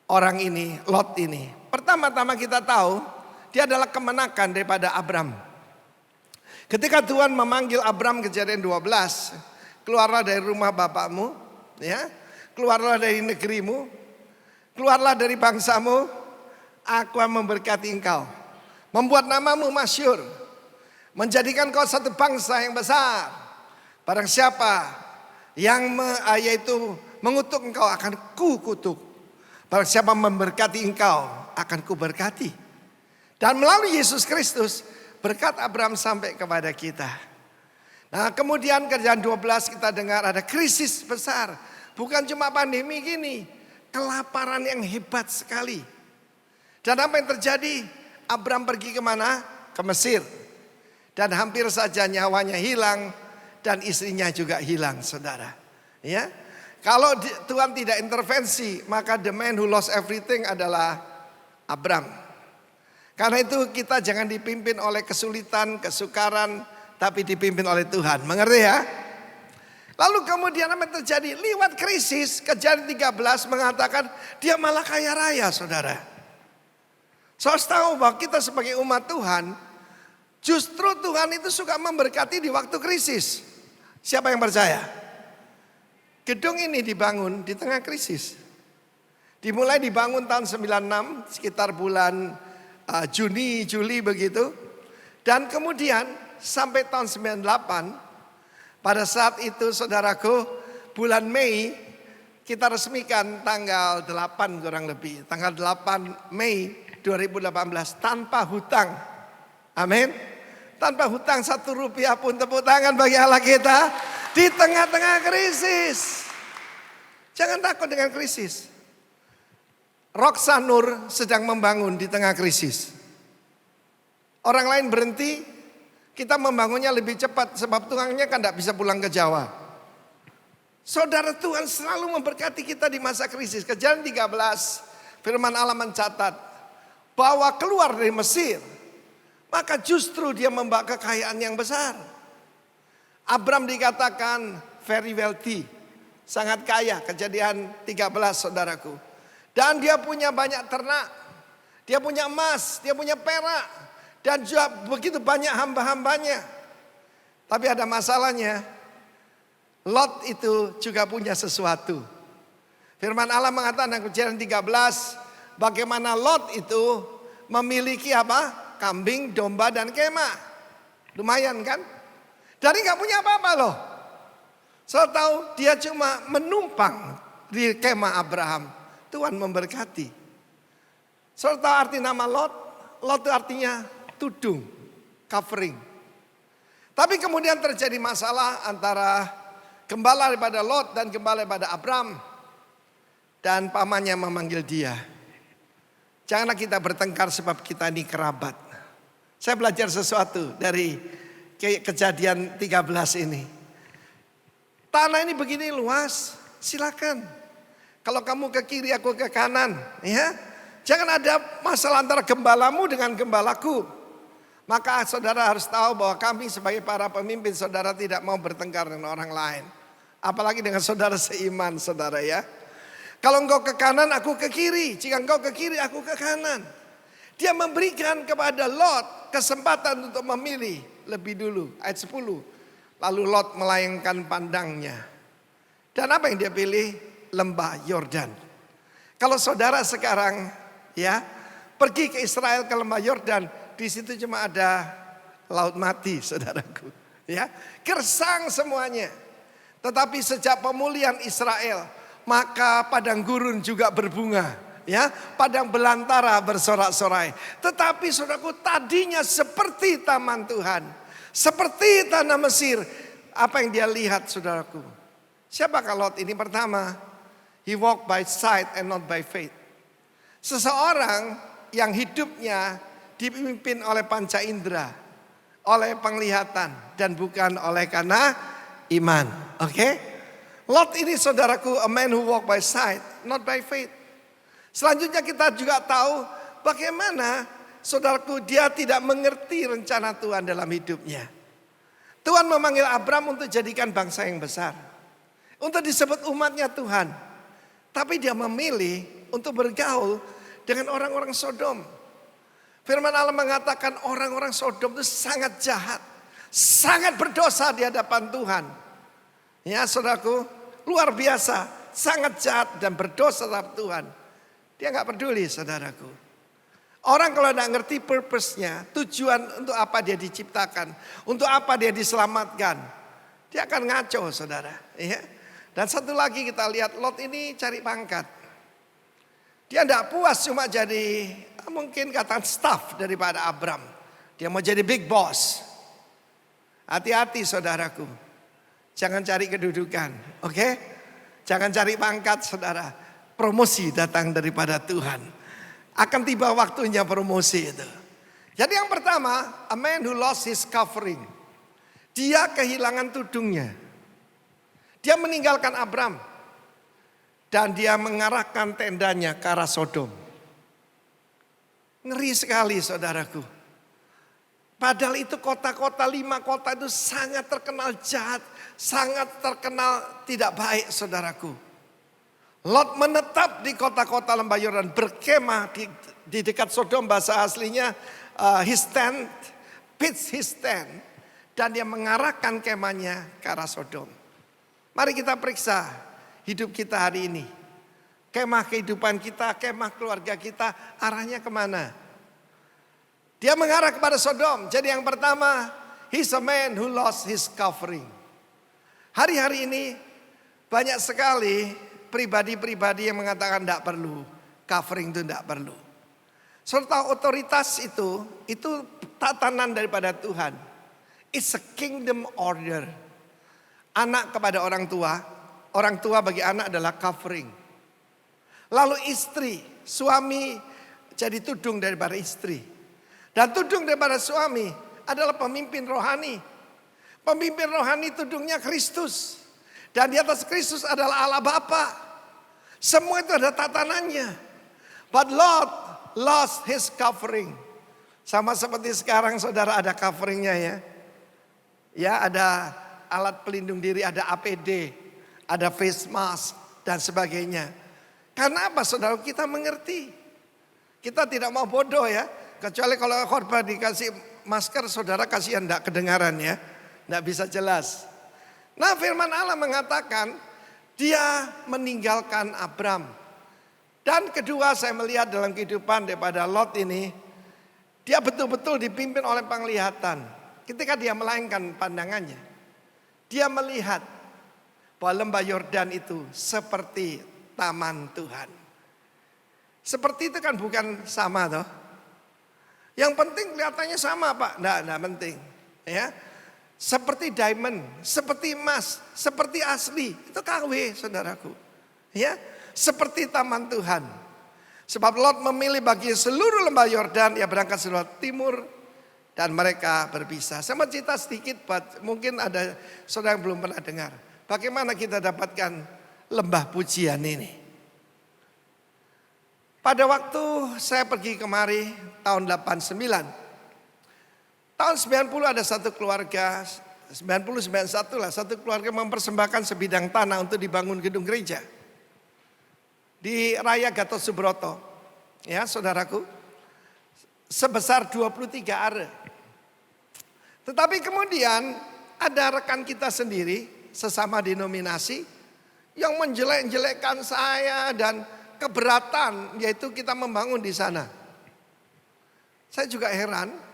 orang ini, Lot ini. Pertama-tama kita tahu dia adalah kemenakan daripada Abram. Ketika Tuhan memanggil Abram Kejadian 12, keluarlah dari rumah bapakmu, ya, keluarlah dari negerimu, keluarlah dari bangsamu, aku akan memberkati engkau, membuat namamu masyhur, menjadikan kau satu bangsa yang besar. Barang siapa yang yaitu mengutuk engkau akan kukutuk. Barang siapa memberkati engkau akan kuberkati. Dan melalui Yesus Kristus berkat Abraham sampai kepada kita. Nah kemudian Kejadian 12 kita dengar ada krisis besar. Bukan cuma pandemi gini. Kelaparan yang hebat sekali. Dan apa yang terjadi? Abraham pergi kemana? Ke Mesir. Dan hampir saja nyawanya hilang. Dan istrinya juga hilang saudara. Ya, kalau Tuhan tidak intervensi maka the man who lost everything adalah Abram. Karena itu kita jangan dipimpin oleh kesulitan, kesukaran, tapi dipimpin oleh Tuhan. Mengerti ya? Lalu kemudian apa yang terjadi? Lewat krisis, Kejadian 13 mengatakan dia malah kaya raya saudara. Saudara tahu bahwa kita sebagai umat Tuhan, justru Tuhan itu suka memberkati di waktu krisis. Siapa yang percaya? Gedung ini dibangun di tengah krisis. Dimulai dibangun tahun 96 sekitar bulan Juni, Juli begitu. Dan kemudian sampai tahun 98 pada saat itu saudaraku bulan Mei kita resmikan tanggal 8 kurang lebih. Tanggal 8 Mei 2018 tanpa hutang. Amin. Tanpa hutang 1 rupiah pun, tepuk tangan bagi Allah kita di tengah-tengah krisis. Jangan takut dengan krisis. Roksanur sedang membangun di tengah krisis. Orang lain berhenti, kita membangunnya lebih cepat sebab tukangnya kan tidak bisa pulang ke Jawa. Saudara, Tuhan selalu memberkati kita di masa krisis. Kejadian 13, firman Allah mencatat bahwa keluar dari Mesir, maka justru dia membawa kekayaan yang besar. Abram dikatakan very wealthy, sangat kaya. Kejadian 13, saudaraku. Dan dia punya banyak ternak, dia punya emas, dia punya perak, dan juga begitu banyak hamba-hambanya. Tapi ada masalahnya, Lot itu juga punya sesuatu. Firman Allah mengatakan dalam Kejadian 13, bagaimana Lot itu memiliki apa? Kambing, domba, dan kemah. Lumayan kan? Dari gak punya apa-apa loh. Saya tahu dia cuma menumpang di kemah Abraham. Tuhan memberkati. Saya tahu arti nama Lot? Lot itu artinya tudung, covering. Tapi kemudian terjadi masalah antara gembala daripada Lot dan gembala daripada Abram. Dan pamannya memanggil dia. Janganlah kita bertengkar sebab kita ini kerabat. Saya belajar sesuatu dari Kejadian 13 ini. Tanah ini begini luas, silakan. Kalau kamu ke kiri, aku ke kanan, ya. Jangan ada masalah antara gembalamu dengan gembalaku. Maka saudara harus tahu bahwa kami sebagai para pemimpin, saudara tidak mau bertengkar dengan orang lain. Apalagi dengan saudara seiman, saudara ya. Kalau engkau ke kanan, aku ke kiri. Jika engkau ke kiri, aku ke kanan. Dia memberikan kepada Lot kesempatan untuk memilih lebih dulu. Ayat 10. Lalu Lot melayangkan pandangnya. Dan apa yang dia pilih? Lembah Yordan. Kalau saudara sekarang ya pergi ke Israel, ke lembah Yordan, di situ cuma ada laut mati, saudaraku. Ya, gersang semuanya. Tetapi sejak pemulihan Israel, maka padang gurun juga berbunga, ya, padang belantara bersorak-sorai. Tetapi saudaraku, tadinya seperti taman Tuhan, seperti tanah Mesir. Apa yang dia lihat, saudaraku? Siapakah Lot ini? Pertama, he walked by sight and not by faith. Seseorang yang hidupnya dipimpin oleh panca indera, oleh penglihatan, dan bukan oleh karena iman. Oke? Lot ini, saudaraku, a man who walk by sight, not by faith. Selanjutnya kita juga tahu bagaimana, saudaraku, dia tidak mengerti rencana Tuhan dalam hidupnya. Tuhan memanggil Abram untuk jadikan bangsa yang besar, untuk disebut umatnya Tuhan. Tapi dia memilih untuk bergaul dengan orang-orang Sodom. Firman Allah mengatakan orang-orang Sodom itu sangat jahat, sangat berdosa di hadapan Tuhan. Ya saudaraku, luar biasa, sangat jahat dan berdosa terhadap Tuhan. Dia gak peduli, saudaraku. Orang kalau tidak ngerti purpose-nya, tujuan untuk apa dia diciptakan, untuk apa dia diselamatkan, dia akan ngaco, saudara. Ya. Dan satu lagi kita lihat, Lot ini cari pangkat. Dia tidak puas cuma jadi mungkin kata staff daripada Abram. Dia mau jadi big boss. Hati-hati, saudaraku. Jangan cari kedudukan, oke? Jangan cari pangkat, saudara. Promosi datang daripada Tuhan. Akan tiba waktunya promosi itu. Jadi yang pertama, a man who lost his covering. Dia kehilangan tudungnya. Dia meninggalkan Abram. Dan dia mengarahkan tendanya ke arah Sodom. Ngeri sekali, saudaraku. Padahal itu kota-kota, 5 kota itu sangat terkenal jahat. Sangat terkenal tidak baik, saudaraku. Lot menetap di kota-kota lembah Yordan, berkemah di dekat Sodom, bahasa aslinya his tent, pitch his tent, dan dia mengarahkan kemahnya ke arah Sodom. Mari kita periksa hidup kita hari ini. Kemah kehidupan kita, kemah keluarga kita, arahnya kemana? Dia mengarah kepada Sodom. Jadi yang pertama, he's a man who lost his covering. Hari-hari ini banyak sekali pribadi-pribadi yang mengatakan tidak perlu, covering itu tidak perlu. Serta otoritas itu tatanan daripada Tuhan. It's a kingdom order. Anak kepada orang tua bagi anak adalah covering. Lalu istri, suami jadi tudung daripada istri. Dan tudung daripada suami adalah pemimpin rohani. Pemimpin rohani tudungnya Kristus. Dan di atas Kristus adalah Allah Bapa. Semua itu ada tatanannya. But Lot lost his covering. Sama seperti sekarang saudara ada coveringnya ya. Ya ada alat pelindung diri, ada APD, ada face mask dan sebagainya. Karena apa saudara? Kita mengerti. Kita tidak mau bodoh ya. Kecuali kalau khotbah dikasih masker saudara kasihan enggak kedengaran ya. Enggak bisa jelas. Nah firman Allah mengatakan dia meninggalkan Abram. Dan kedua saya melihat dalam kehidupan daripada Lot ini. Dia betul-betul dipimpin oleh penglihatan. Ketika dia melainkan pandangannya. Dia melihat bahwa lembah Yordan itu seperti taman Tuhan. Seperti itu kan bukan sama toh. Yang penting kelihatannya sama Pak. Enggak penting. Ya. Seperti diamond, seperti emas, seperti asli. Itu KW saudaraku. Ya, seperti taman Tuhan. Sebab Lot memilih bagi seluruh lembah Yordan, ia berangkat seluruh timur dan mereka berpisah. Saya mau cerita sedikit, mungkin ada saudara yang belum pernah dengar. Bagaimana kita dapatkan lembah pujian ini? Pada waktu saya pergi kemari tahun 89. Tahun 90 ada satu keluarga, 90-91 lah, satu keluarga mempersembahkan sebidang tanah untuk dibangun gedung gereja. Di Raya Gatot Subroto, ya saudaraku, sebesar 23 are. Tetapi kemudian ada rekan kita sendiri, sesama denominasi, yang menjelek-jelekkan saya dan keberatan, yaitu kita membangun di sana. Saya juga heran.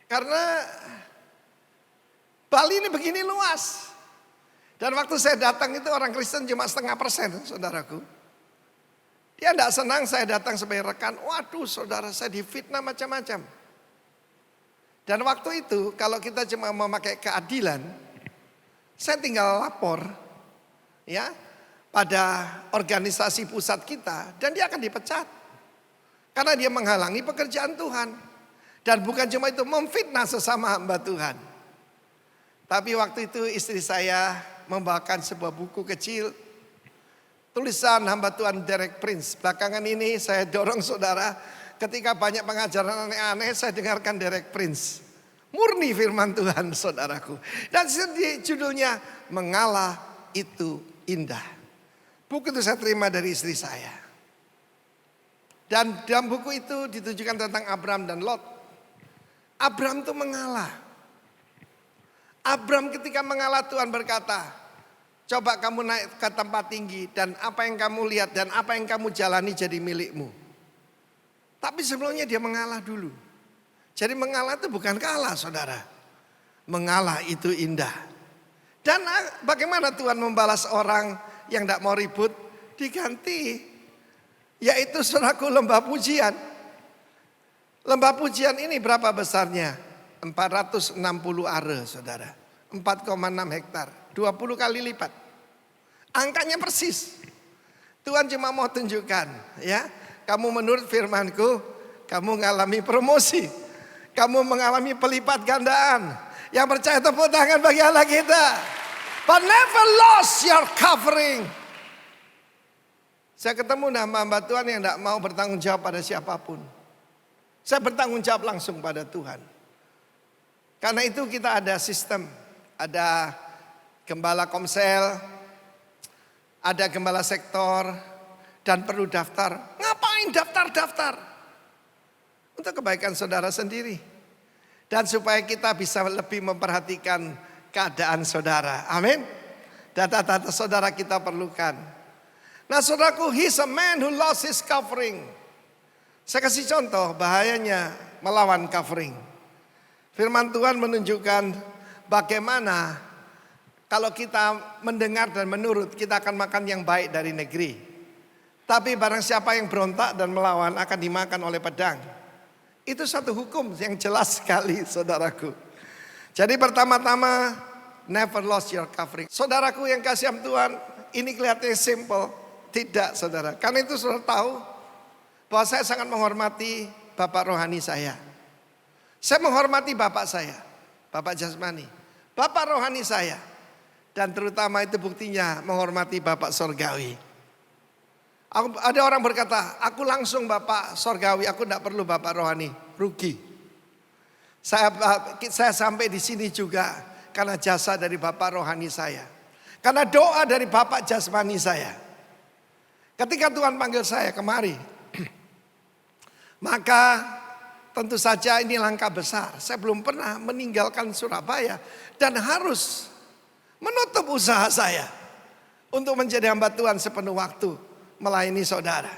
Karena Bali ini begini luas. Dan waktu saya datang itu orang Kristen cuma 0,5%, saudaraku. Dia tidak senang saya datang sebagai rekan. Waduh saudara, saya difitnah macam-macam. Dan waktu itu kalau kita cuma memakai keadilan, saya tinggal lapor ya pada organisasi pusat kita dan dia akan dipecat. Karena dia menghalangi pekerjaan Tuhan. Dan bukan cuma itu, memfitnah sesama hamba Tuhan. Tapi waktu itu istri saya membawakan sebuah buku kecil. Tulisan hamba Tuhan Derek Prince. Belakangan ini saya dorong saudara. Ketika banyak pengajaran aneh-aneh, saya dengarkan Derek Prince. Murni firman Tuhan saudaraku. Dan judulnya Mengalah Itu Indah. Buku itu saya terima dari istri saya. Dan dalam buku itu ditujukan tentang Abram dan Lot. Abram itu mengalah. Abram ketika mengalah Tuhan berkata, coba kamu naik ke tempat tinggi dan apa yang kamu lihat dan apa yang kamu jalani jadi milikmu. Tapi sebelumnya dia mengalah dulu. Jadi mengalah itu bukan kalah saudara. Mengalah itu indah. Dan bagaimana Tuhan membalas orang yang tidak mau ribut? Diganti. Yaitu saudaraku lembah pujian. Lembah pujian ini berapa besarnya? 460 are saudara. 4,6 hektar. 20 kali lipat. Angkanya persis. Tuhan cuma mau tunjukkan ya. Kamu menurut firmanku, kamu mengalami promosi. Kamu mengalami pelipat gandaan. Yang percaya tepuk tangan bagi Allah kita. But never lost your covering. Saya ketemu nama hamba Tuhan yang tidak mau bertanggung jawab pada siapapun. Saya bertanggung jawab langsung pada Tuhan. Karena itu kita ada sistem. Ada gembala komsel. Ada gembala sektor. Dan perlu daftar. Ngapain daftar-daftar? Untuk kebaikan saudara sendiri. Dan supaya kita bisa lebih memperhatikan keadaan saudara. Amin. Data-data saudara kita perlukan. Nah saudaraku, he's a man who lost his covering. Saya kasih contoh bahayanya melawan covering. Firman Tuhan menunjukkan bagaimana kalau kita mendengar dan menurut, kita akan makan yang baik dari negeri. Tapi barang siapa yang berontak dan melawan akan dimakan oleh pedang. Itu satu hukum yang jelas sekali saudaraku. Jadi pertama-tama never lost your covering. Saudaraku yang kasih Tuhan, ini kelihatannya simple. Tidak saudara. Karena itu saudara tahu bahwa saya sangat menghormati bapak rohani saya. Saya menghormati bapak saya, bapak jasmani. Bapak rohani saya. Dan terutama itu buktinya menghormati Bapak Sorgawi. Ada orang berkata, aku langsung Bapak Sorgawi, aku tidak perlu Bapak Rohani. Rugi. Saya sampai di sini juga karena jasa dari Bapak Rohani saya. Karena doa dari Bapak jasmani saya. Ketika Tuhan panggil saya kemari, maka tentu saja ini langkah besar. Saya belum pernah meninggalkan Surabaya dan harus menutup usaha saya untuk menjadi hamba Tuhan sepenuh waktu melayani saudara.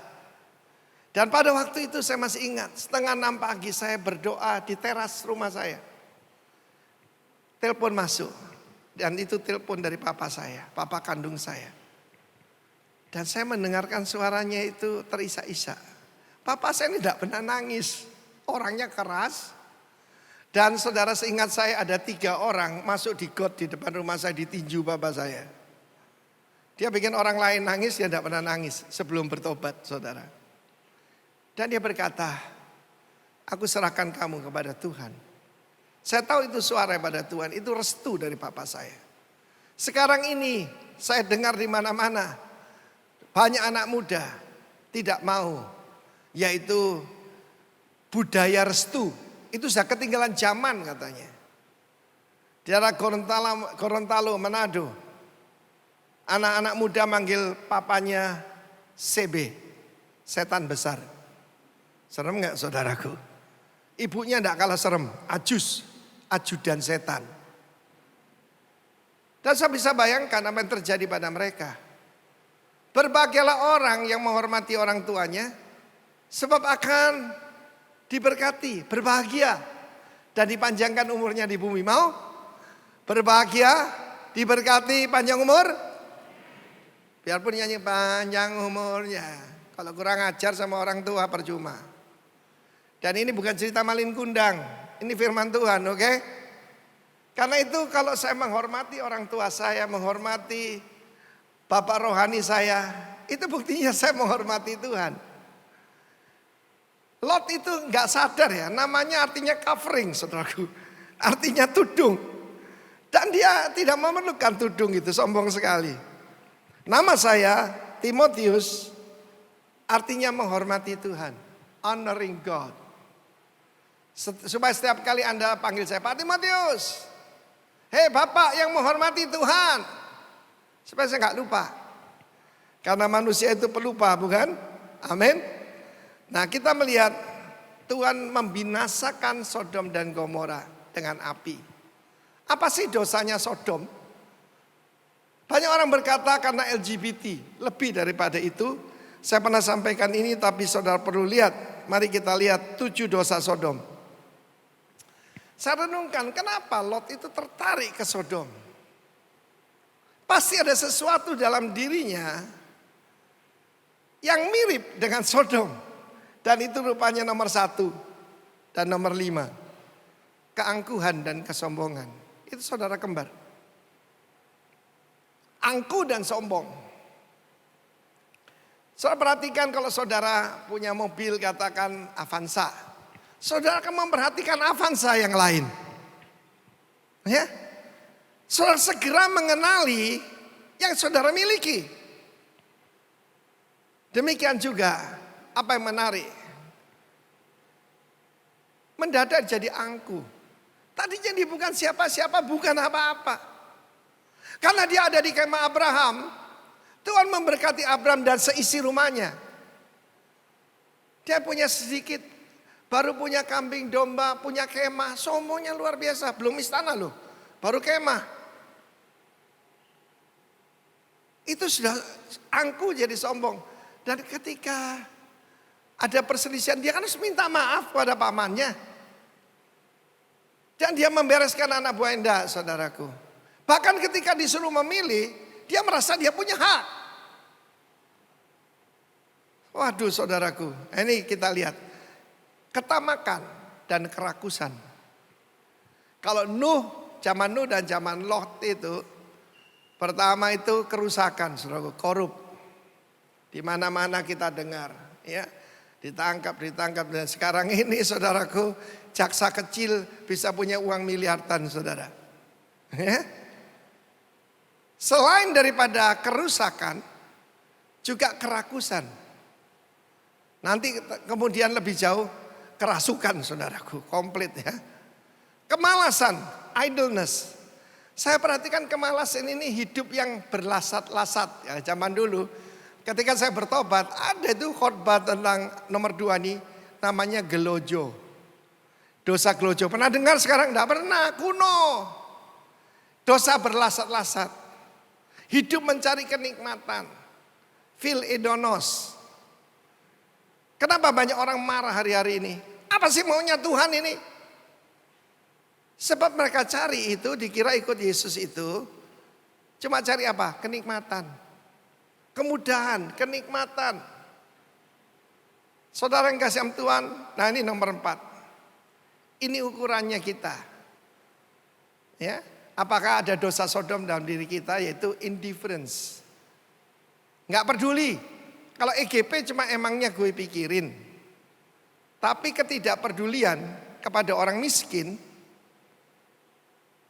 Dan pada waktu itu saya masih ingat, 5:30 pagi saya berdoa di teras rumah saya. Telepon masuk, dan itu telepon dari papa saya, papa kandung saya. Dan saya mendengarkan suaranya itu terisak-isak. Papa saya ini tidak pernah nangis, orangnya keras. Dan saudara, seingat saya ada 3 orang masuk di got di depan rumah saya, ditinju papa saya. Dia bikin orang lain nangis, dia tidak pernah nangis sebelum bertobat, saudara. Dan dia berkata, aku serahkan kamu kepada Tuhan. Saya tahu itu suara pada Tuhan, itu restu dari papa saya. Sekarang ini saya dengar di mana-mana, banyak anak muda tidak mau, yaitu budaya restu. Itu sudah ketinggalan zaman katanya. Di daerah Gorontalo, Manado, anak-anak muda manggil papanya CB, setan besar. Serem gak saudaraku? Ibunya gak kalah serem, Ajus, ajudan setan. Dan saya bisa bayangkan apa yang terjadi pada mereka. Berbahagialah orang yang menghormati orang tuanya, sebab akan diberkati, berbahagia, dan dipanjangkan umurnya di bumi. Mau? Berbahagia, diberkati, panjang umur. Biarpun nyanyi panjang umurnya, kalau kurang ajar sama orang tua percuma. Dan ini bukan cerita malin kundang, ini firman Tuhan, oke? Karena itu kalau saya menghormati orang tua saya, menghormati Bapak rohani saya, itu buktinya saya menghormati Tuhan. Lot itu nggak sadar ya, namanya artinya covering, saudaraku. Artinya tudung. Dan dia tidak memerlukan tudung itu, sombong sekali. Nama saya Timotius, artinya menghormati Tuhan, honoring God. Supaya setiap kali Anda panggil saya, Pak Timotius, hei Bapak yang menghormati Tuhan, supaya saya nggak lupa. Karena manusia itu pelupa, bukan? Amin. Nah, kita melihat Tuhan membinasakan Sodom dan Gomora dengan api. Apa sih dosanya Sodom? Banyak orang berkata karena LGBT, lebih daripada itu. Saya pernah sampaikan ini, tapi saudara perlu lihat. Mari kita lihat 7 dosa Sodom. Saya renungkan kenapa Lot itu tertarik ke Sodom. Pasti ada sesuatu dalam dirinya yang mirip dengan Sodom. Dan itu rupanya nomor 1 dan nomor 5. Keangkuhan dan kesombongan. Itu saudara kembar. Angkuh dan sombong. Saudara perhatikan kalau saudara punya mobil katakan Avanza. Saudara akan memperhatikan Avanza yang lain. Ya. Saudara segera mengenali yang saudara miliki. Demikian juga apa yang menarik. Mendadak jadi angkuh. Tadinya dia bukan siapa-siapa, bukan apa-apa. Karena dia ada di kemah Abraham, Tuhan memberkati Abraham dan seisi rumahnya. Dia punya sedikit, baru punya kambing domba, punya kemah, sombongnya luar biasa. Belum istana loh, baru kemah. Itu sudah angkuh jadi sombong. Dan ketika ada perselisihan, dia kan harus minta maaf pada pamannya. Dan dia membereskan anak buah Enda, saudaraku. Bahkan ketika disuruh memilih, dia merasa dia punya hak. Waduh saudaraku, ini kita lihat. Ketamakan dan kerakusan. Kalau zaman Nuh dan zaman Lot itu, pertama itu kerusakan, saudaraku, korup. Di mana-mana kita dengar, ya, ditangkap, dan sekarang ini, saudaraku, jaksa kecil bisa punya uang miliaran, saudara. Ya? Selain daripada kerusakan, juga kerakusan. Nanti kemudian lebih jauh, kerasukan saudaraku, komplit ya. Kemalasan, idleness. Saya perhatikan kemalasan ini hidup yang berlasat-lasat. Ya, zaman dulu ketika saya bertobat, ada itu khotbah tentang nomor 2 nih, namanya gelojo. Dosa gelojo, pernah dengar sekarang? Enggak pernah, kuno. Dosa berlasat-lasat. Hidup mencari kenikmatan. Philedonos. Kenapa banyak orang marah hari-hari ini? Apa sih maunya Tuhan ini? Sebab mereka cari itu, dikira ikut Yesus itu, cuma cari apa? Kenikmatan. Kemudahan, kenikmatan. Saudara yang kasih Tuhan, nah ini nomor 4. Ini ukurannya kita. Ya, apakah ada dosa Sodom dalam diri kita, yaitu indifference. Nggak peduli. Kalau EGP cuma emangnya gue pikirin. Tapi ketidakpedulian kepada orang miskin,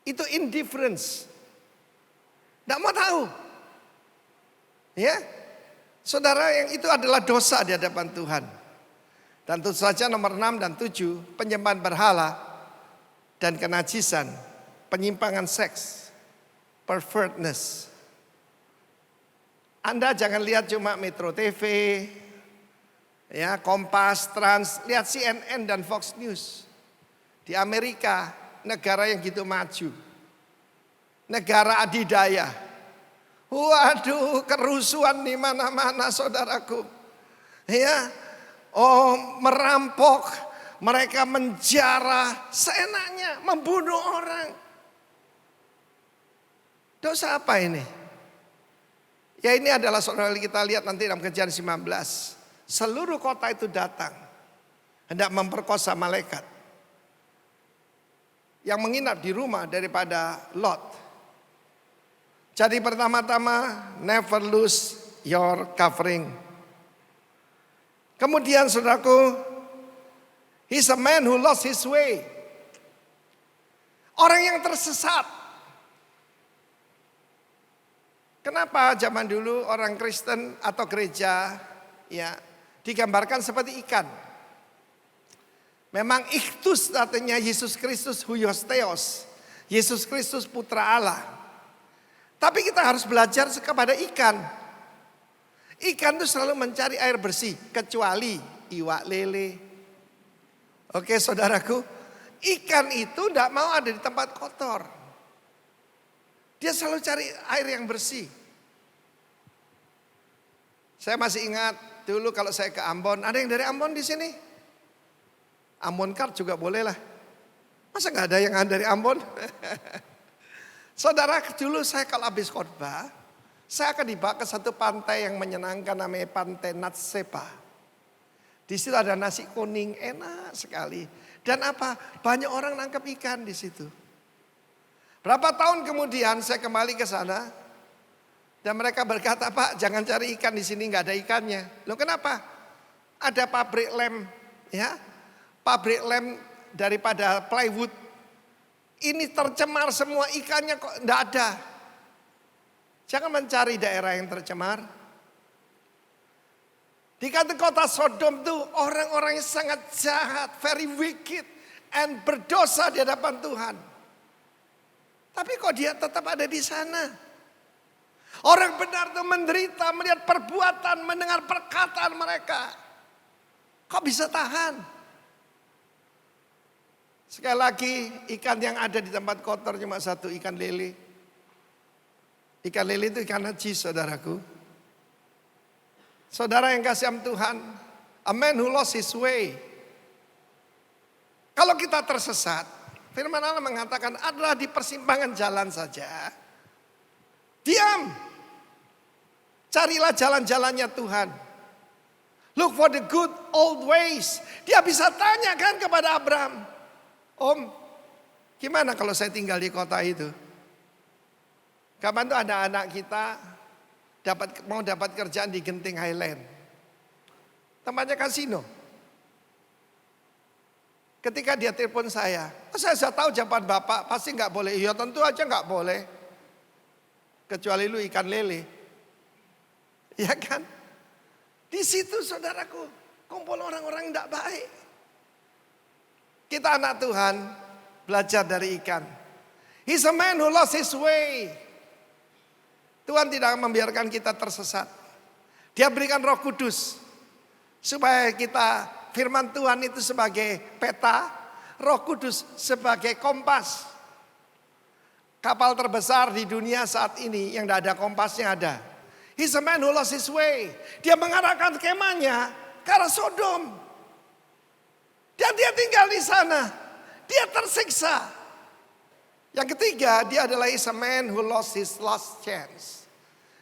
itu indifference. Nggak mau tahu. Ya, saudara, yang itu adalah dosa di hadapan Tuhan. Dan tentu saja nomor 6 dan 7, penyembahan berhala dan kenajisan, penyimpangan seks, pervertness. Anda jangan lihat cuma Metro TV, ya, Kompas, Trans, lihat CNN dan Fox News. Di Amerika, negara yang gitu maju, negara adidaya. Waduh, kerusuhan di mana-mana saudaraku. Ya, merampok, mereka menjarah seenaknya, membunuh orang. Dosa apa ini? Ya, ini adalah saudara, kita lihat nanti dalam Kejadian 19. Seluruh kota itu datang hendak memperkosa malaikat yang menginap di rumah daripada Lot. Jadi pertama-tama, never lose your covering. Kemudian saudaraku, he's a man who lost his way. Orang yang tersesat. Kenapa zaman dulu orang Kristen atau gereja ya digambarkan seperti ikan? Memang ikhtus artinya Yesus Kristus huios, Yesus Kristus putra Allah. Tapi kita harus belajar kepada ikan. Ikan itu selalu mencari air bersih, kecuali iwak lele. Oke saudaraku, ikan itu tidak mau ada di tempat kotor. Dia selalu cari air yang bersih. Saya masih ingat dulu kalau saya ke Ambon, ada yang dari Ambon di sini? Ambon Card juga boleh lah. Masa nggak ada yang dari Ambon? Saudara, dulu saya kalau habis khotbah, saya akan dibawa ke satu pantai yang menyenangkan, namanya Pantai Natsepa. Di situ ada nasi kuning enak sekali. Dan apa? Banyak orang nangkep ikan di situ. Berapa tahun kemudian saya kembali ke sana dan mereka berkata, Pak, jangan cari ikan di sini, nggak ada ikannya. Loh kenapa? Ada pabrik lem, ya, pabrik lem daripada plywood. Ini tercemar semua, ikannya kok nggak ada. Jangan mencari daerah yang tercemar. Di kota Sodom tuh orang-orang yang sangat jahat, very wicked, and berdosa di hadapan Tuhan. Tapi kok dia tetap ada di sana? Orang benar itu menderita, melihat perbuatan, mendengar perkataan mereka. Kok bisa tahan? Sekali lagi, ikan yang ada di tempat kotor cuma satu, ikan lele. Ikan lele itu ikan najis, saudaraku. Saudara yang kasih Tuhan, a man who lost his way. Kalau kita tersesat, firman Allah mengatakan adalah di persimpangan jalan saja. Diam. Carilah jalan-jalannya Tuhan. Look for the good old ways. Dia bisa tanyakan kepada Abraham. Om, gimana kalau saya tinggal di kota itu? Kapan tuh ada anak kita mau dapat kerjaan di Genting Highland. Tempatnya kasino. Ketika dia telepon saya sudah tahu jawaban Bapak, pasti nggak boleh. Iya tentu aja nggak boleh. Kecuali lu ikan lele. Ya kan? Di situ saudaraku, kumpul orang-orang tidak baik. Kita anak Tuhan, belajar dari ikan. He's a man who lost his way. Tuhan tidak membiarkan kita tersesat. Dia berikan Roh Kudus supaya kita, firman Tuhan itu sebagai peta, Roh Kudus sebagai kompas. Kapal terbesar di dunia saat ini yang tidak ada kompasnya ada. He's a man who lost his way. Dia mengarahkan kemahnya ke arah Sodom. Dan dia tinggal di sana. Dia tersiksa. Yang ketiga, dia adalah is a man who lost his last chance.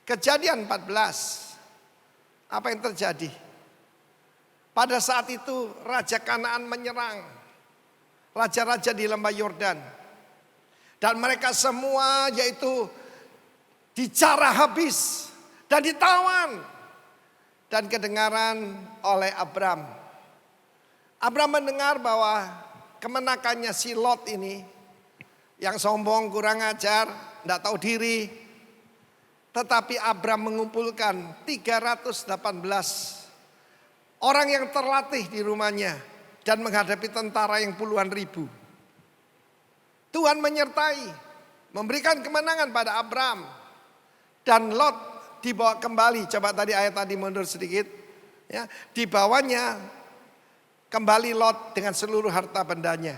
Kejadian 14. Apa yang terjadi? Pada saat itu Raja Kanaan menyerang raja-raja di lembah Yordan. Dan mereka semua yaitu dicara habis dan ditawan. Dan kedengaran oleh Abram. Abram mendengar bahwa kemenakannya si Lot ini yang sombong, kurang ajar, tidak tahu diri. Tetapi Abram mengumpulkan 318 orang yang terlatih di rumahnya dan menghadapi tentara yang puluhan ribu. Tuhan menyertai, memberikan kemenangan pada Abram. Dan Lot dibawa kembali. Coba tadi ayat tadi mundur sedikit. Ya, dibawanya kembali Lot dengan seluruh harta bendanya.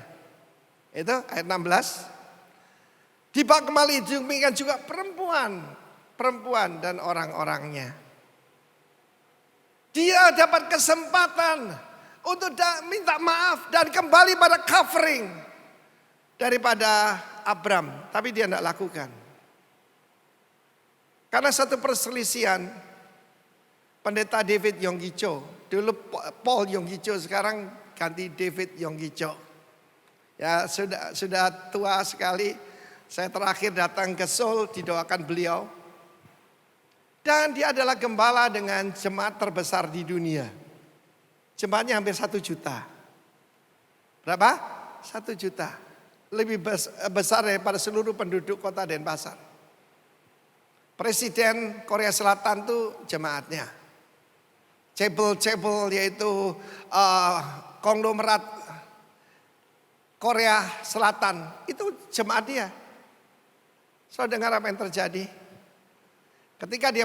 Itu ayat 16. Dibawa kembali demikian juga perempuan dan orang-orangnya. Dia dapat kesempatan untuk minta maaf dan kembali pada covering daripada Abram. Tapi dia tidak lakukan. Karena satu perselisihan, pendeta David Yonggi-cho, dulu Paul Yonggi-cho, sekarang ganti David Yonggi-cho. Ya sudah tua sekali. Saya terakhir datang ke Seoul, didoakan beliau. Dan dia adalah gembala dengan jemaat terbesar di dunia. Jemaatnya hampir 1 juta. Berapa? 1 juta. Lebih besar daripada seluruh penduduk kota Denpasar. Presiden Korea Selatan itu jemaatnya. Cebol yaitu konglomerat Korea Selatan. Itu jemaat dia. Saudara dengar apa yang terjadi? Ketika dia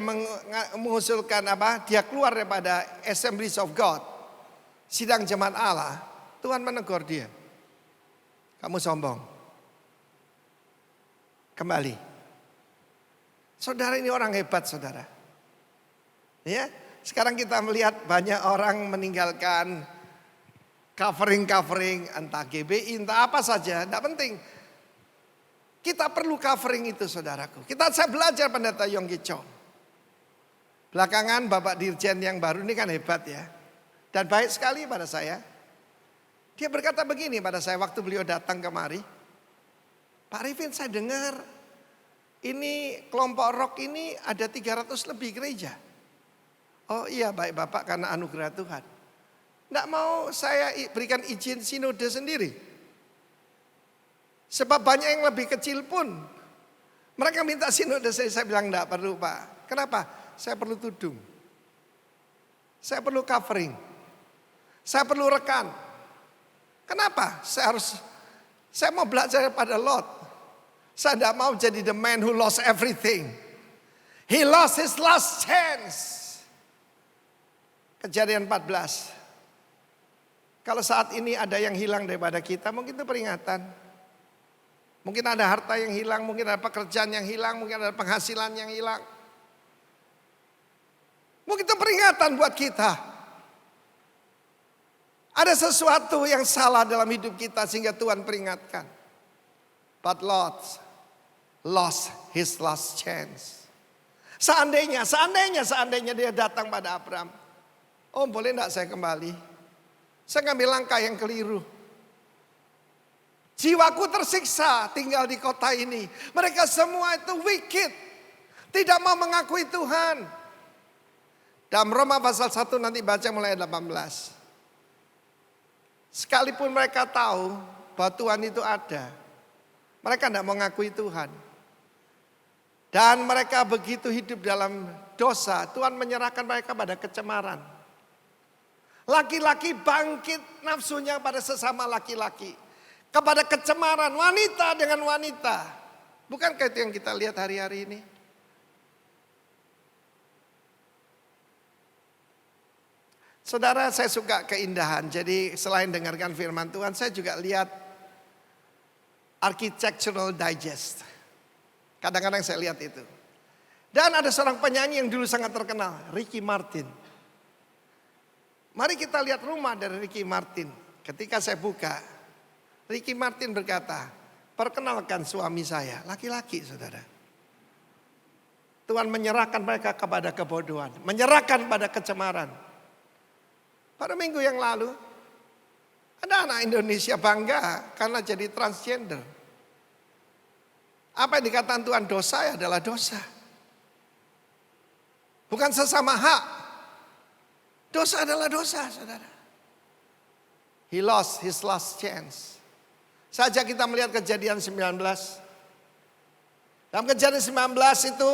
mengusulkan dia keluar daripada Assemblies of God, sidang jemaat Allah, Tuhan menegur dia. Kamu sombong. Kembali. Saudara ini orang hebat, saudara. Ya, sekarang kita melihat banyak orang meninggalkan covering, entah GBI, entah apa saja, tidak penting. Kita perlu covering itu, saudaraku. Saya belajar pendeta Yonggi-cho. Belakangan Bapak Dirjen yang baru ini kan hebat ya. Dan baik sekali pada saya. Dia berkata begini pada saya waktu beliau datang kemari. Pak Arifin, saya dengar ini kelompok rock ini ada 300 lebih gereja. Oh iya, baik Bapak, karena anugerah Tuhan. Tidak mau saya berikan izin sinode sendiri. Sebab banyak yang lebih kecil pun mereka minta sinode, saya bilang tidak perlu Pak. Kenapa? Saya perlu tudung. Saya perlu covering. Saya perlu rekan. Kenapa? Saya mau belajar pada Lot. Saya tidak mau jadi the man who lost everything. He lost his last chance. Kejadian 14. Kalau saat ini ada yang hilang daripada kita, mungkin itu peringatan. Mungkin ada harta yang hilang, mungkin ada pekerjaan yang hilang, mungkin ada penghasilan yang hilang. Mungkin itu peringatan buat kita. Ada sesuatu yang salah dalam hidup kita sehingga Tuhan peringatkan. But Lot lost his last chance. Seandainya dia datang pada Abram. Oh, boleh enggak saya kembali? Saya ngambil langkah yang keliru. Jiwaku tersiksa tinggal di kota ini. Mereka semua itu wicked. Tidak mau mengakui Tuhan. Dalam Roma pasal 1 nanti baca mulai 18. Sekalipun mereka tahu bahwa Tuhan itu ada. Mereka tidak mengakui Tuhan. Dan mereka begitu hidup dalam dosa, Tuhan menyerahkan mereka pada kecemaran. Laki-laki bangkit nafsunya pada sesama laki-laki. Kepada kecemaran wanita dengan wanita. Bukankah itu yang kita lihat hari-hari ini? Saudara, saya suka keindahan. Jadi selain dengarkan firman Tuhan, saya juga lihat Architectural Digest. Kadang-kadang saya lihat itu. Dan ada seorang penyanyi yang dulu sangat terkenal, Ricky Martin. Mari kita lihat rumah dari Ricky Martin. Ketika saya buka, Ricky Martin berkata, perkenalkan suami saya, laki-laki saudara. Tuhan menyerahkan mereka kepada kebodohan, menyerahkan pada kecemaran. Pada minggu yang lalu, ada anak Indonesia bangga karena jadi transgender. Apa yang dikatakan Tuhan dosa adalah dosa. Bukan sesama hak. Dosa adalah dosa, saudara. He lost his last chance. Saja kita melihat kejadian 19. Dalam kejadian 19 itu,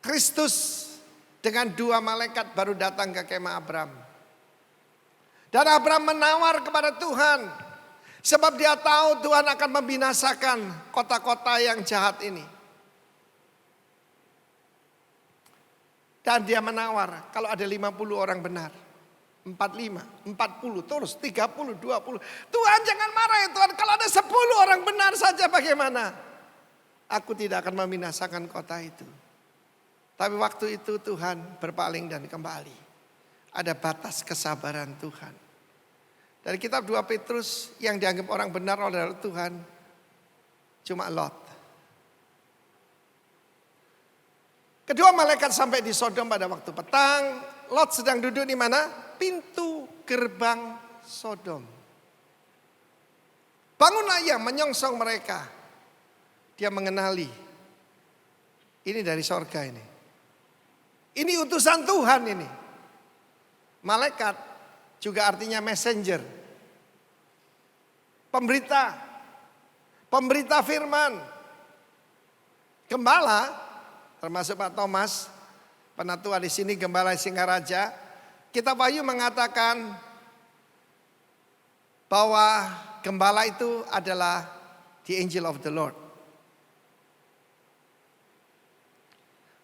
Kristus dengan 2 malaikat baru datang ke kemah Abram. Dan Abram menawar kepada Tuhan. Sebab dia tahu Tuhan akan membinasakan kota-kota yang jahat ini. Dan dia menawar kalau ada 50 orang benar. 45, 40, terus 30, 20. Tuhan jangan marah ya Tuhan. Kalau ada 10 orang benar saja bagaimana? Aku tidak akan membinasakan kota itu. Tapi waktu itu Tuhan berpaling dan kembali. Ada batas kesabaran Tuhan. Dari kitab 2 Petrus yang dianggap orang benar oleh Tuhan cuma Lot. Kedua malaikat sampai di Sodom pada waktu petang. Lot sedang duduk di mana? Pintu gerbang Sodom. Bangunlah ia menyongsong mereka. Dia mengenali. Ini dari sorga ini. Ini utusan Tuhan ini. Malaikat juga artinya messenger. Pemberita. Pemberita firman. Gembala, termasuk Pak Thomas, penatua di sini Gembala Singaraja. Kitab Wahyu mengatakan bahwa gembala itu adalah the angel of the Lord.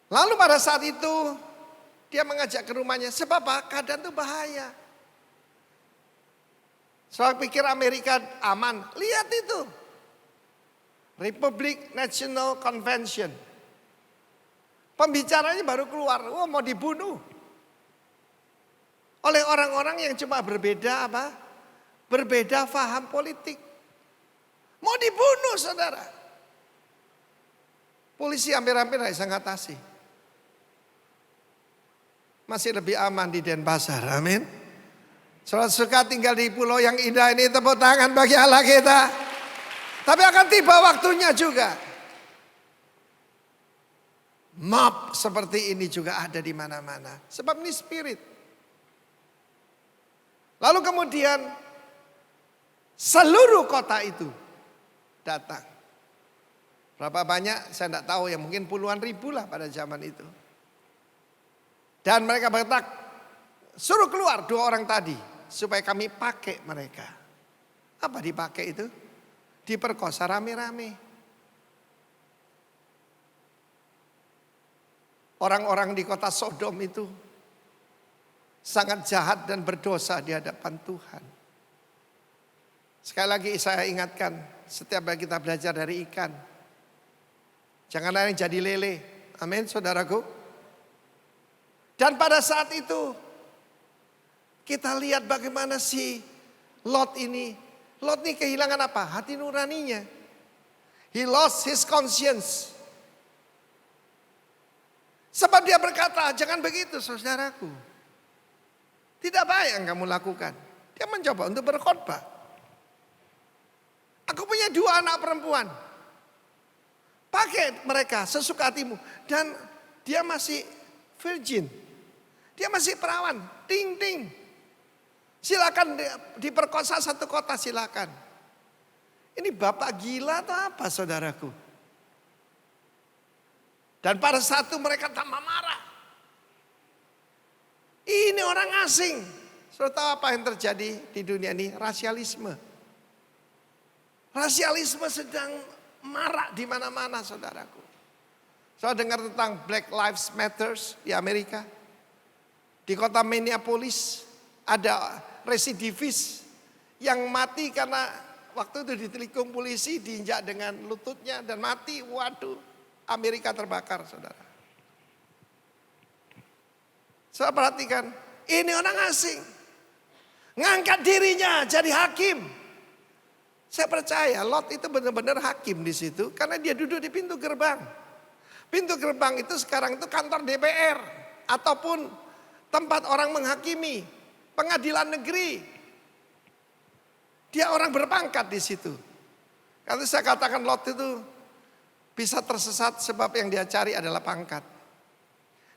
Lalu pada saat itu dia mengajak ke rumahnya. Sebab apa? Keadaan itu bahaya. Soal pikir Amerika aman. Lihat itu. Republic National Convention. Pembicaranya baru keluar. Oh, mau dibunuh. Oleh orang-orang yang cuma berbeda apa? Berbeda faham politik. Mau dibunuh saudara. Polisi hampir-hampir tidak bisa ngatasi. Masih lebih aman di Denpasar, amin. Saudara suka tinggal di pulau yang indah ini, tepuk tangan bagi Allah kita. Tapi akan tiba waktunya juga. Mob seperti ini juga ada di mana-mana. Sebab ini spirit. Lalu kemudian seluruh kota itu datang. Berapa banyak saya tidak tahu ya, mungkin puluhan ribu lah pada zaman itu. Dan mereka berkata, suruh keluar 2 orang tadi supaya kami pakai mereka. Apa dipakai itu? Diperkosa rame-rame. Orang-orang di kota Sodom itu sangat jahat dan berdosa di hadapan Tuhan. Sekali lagi saya ingatkan, setiap kali kita belajar dari ikan, jangan ada yang jadi lele. Amin saudaraku. Dan pada saat itu kita lihat bagaimana si Lot ini kehilangan apa? Hati nuraninya. He lost his conscience. Sebab dia berkata, jangan begitu saudaraku. Tidak baik yang kamu lakukan. Dia mencoba untuk berkhotbah. Aku punya 2 anak perempuan. Pakai mereka sesuka hatimu. Dan dia masih virgin. Dia masih perawan. Ting ting. Silakan diperkosa 1 kota silakan. Ini bapak gila atau apa saudaraku? Dan pada saat itu mereka tambah marah. Ini orang asing. Saudara tahu apa yang terjadi di dunia ini? Rasialisme. Rasialisme sedang marak di mana-mana, saudaraku. Saudara dengar tentang Black Lives Matter di Amerika? Di kota Minneapolis ada residivis yang mati karena waktu itu ditelikung polisi, diinjak dengan lututnya dan mati. Waduh, Amerika terbakar, saudara. Saudara perhatikan, ini orang asing. Ngangkat dirinya jadi hakim. Saya percaya Lot itu benar-benar hakim di situ karena dia duduk di pintu gerbang. Pintu gerbang itu sekarang itu kantor DPR ataupun tempat orang menghakimi, pengadilan negeri. Dia orang berpangkat di situ. Kalau saya katakan Lot itu bisa tersesat sebab yang dia cari adalah pangkat.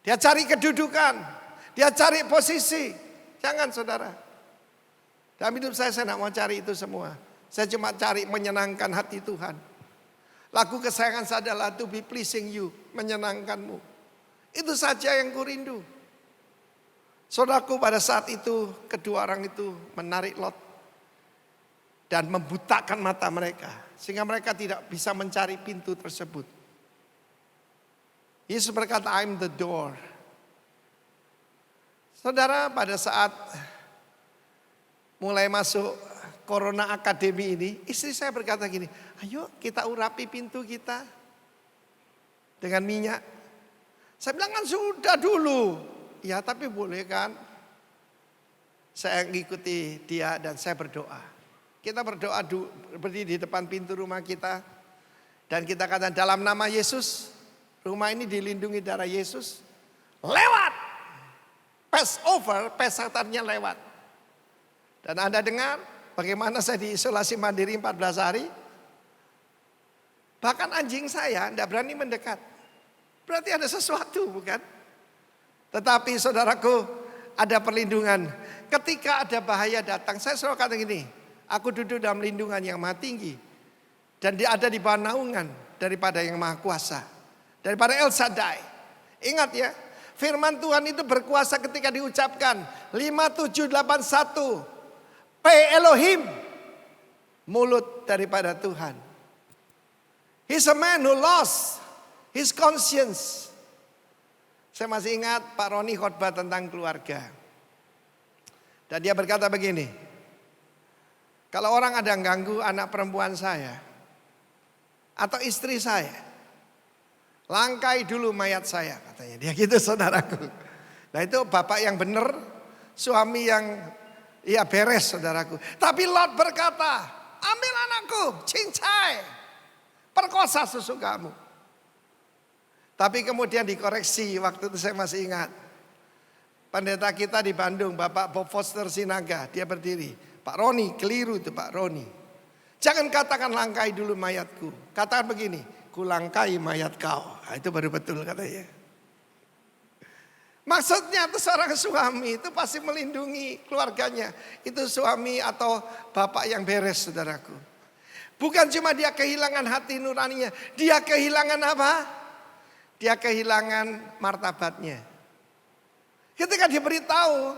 Dia cari kedudukan, dia cari posisi. Jangan saudara. Dalam hidup saya tidak mau cari itu semua. Saya cuma cari menyenangkan hati Tuhan. Lagu kesayangan saya adalah to be pleasing you, menyenangkanmu. Itu saja yang kurindu. Saudaraku, pada saat itu kedua orang itu menarik Lot dan membutakan mata mereka sehingga mereka tidak bisa mencari pintu tersebut. Yesus berkata, I'm the door. Saudara, pada saat mulai masuk Corona Academy ini, istri saya berkata gini, ayo kita urapi pintu kita dengan minyak. Saya bilang kan sudah dulu. Ya tapi boleh kan. Saya ngikuti dia dan saya berdoa. Kita berdoa berdiri di depan pintu rumah kita. Dan kita katakan dalam nama Yesus, rumah ini dilindungi darah Yesus. Lewat. Passover, pesatannya lewat. Dan Anda dengar bagaimana saya diisolasi mandiri 14 hari. Bahkan anjing saya tidak berani mendekat. Berarti ada sesuatu bukan? Tetapi saudaraku, ada perlindungan. Ketika ada bahaya datang, saya selalu kata gini, aku duduk dalam lindungan yang maha tinggi. Dan dia ada di bawah naungan daripada yang maha kuasa. Daripada El Shaddai. Ingat ya, firman Tuhan itu berkuasa ketika diucapkan. 5781. P Elohim. Mulut daripada Tuhan. He's a man who lost his conscience. Saya masih ingat Pak Roni khotbah tentang keluarga. Dan dia berkata begini. Kalau orang ada yang ganggu anak perempuan saya. Atau istri saya. Langkai dulu mayat saya katanya. Dia gitu saudaraku. Nah itu bapak yang benar. Suami yang ya beres saudaraku. Tapi Lot berkata. Ambil anakku. Cincai. Perkosa sesukamu. Tapi kemudian dikoreksi, waktu itu saya masih ingat. Pendeta kita di Bandung, Bapak Bob Foster Sinaga, dia berdiri. Pak Roni, keliru itu Pak Roni. Jangan katakan langkai dulu mayatku. Katakan begini, ku langkai mayat kau. Nah, itu baru betul katanya. Maksudnya itu seorang suami itu pasti melindungi keluarganya. Itu suami atau bapak yang beres saudaraku. Bukan cuma dia kehilangan hati nuraninya. Dia kehilangan apa? Dia kehilangan martabatnya. Ketika dia beritahu,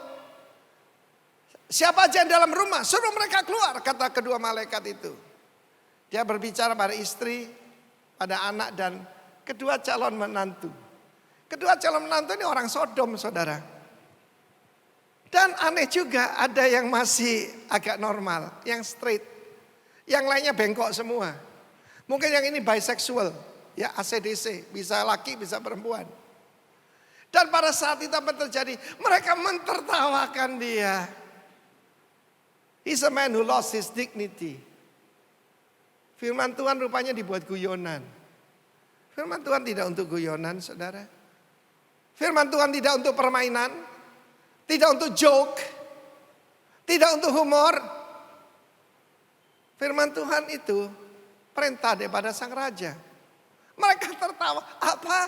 siapa aja yang dalam rumah, suruh mereka keluar, kata kedua malaikat itu. Dia berbicara pada istri, pada anak dan kedua calon menantu. Kedua calon menantu ini orang Sodom saudara. Dan aneh juga ada yang masih agak normal, yang straight. Yang lainnya bengkok semua. Mungkin yang ini bisexual. Ya ACDC, bisa laki bisa perempuan. Dan pada saat itu apa terjadi? Mereka mentertawakan dia. He's a man who lost his dignity. Firman Tuhan rupanya dibuat guyonan. Firman Tuhan tidak untuk guyonan saudara. Firman Tuhan tidak untuk permainan. Tidak untuk joke. Tidak untuk humor. Firman Tuhan itu perintah daripada sang raja. Mereka tertawa, apa?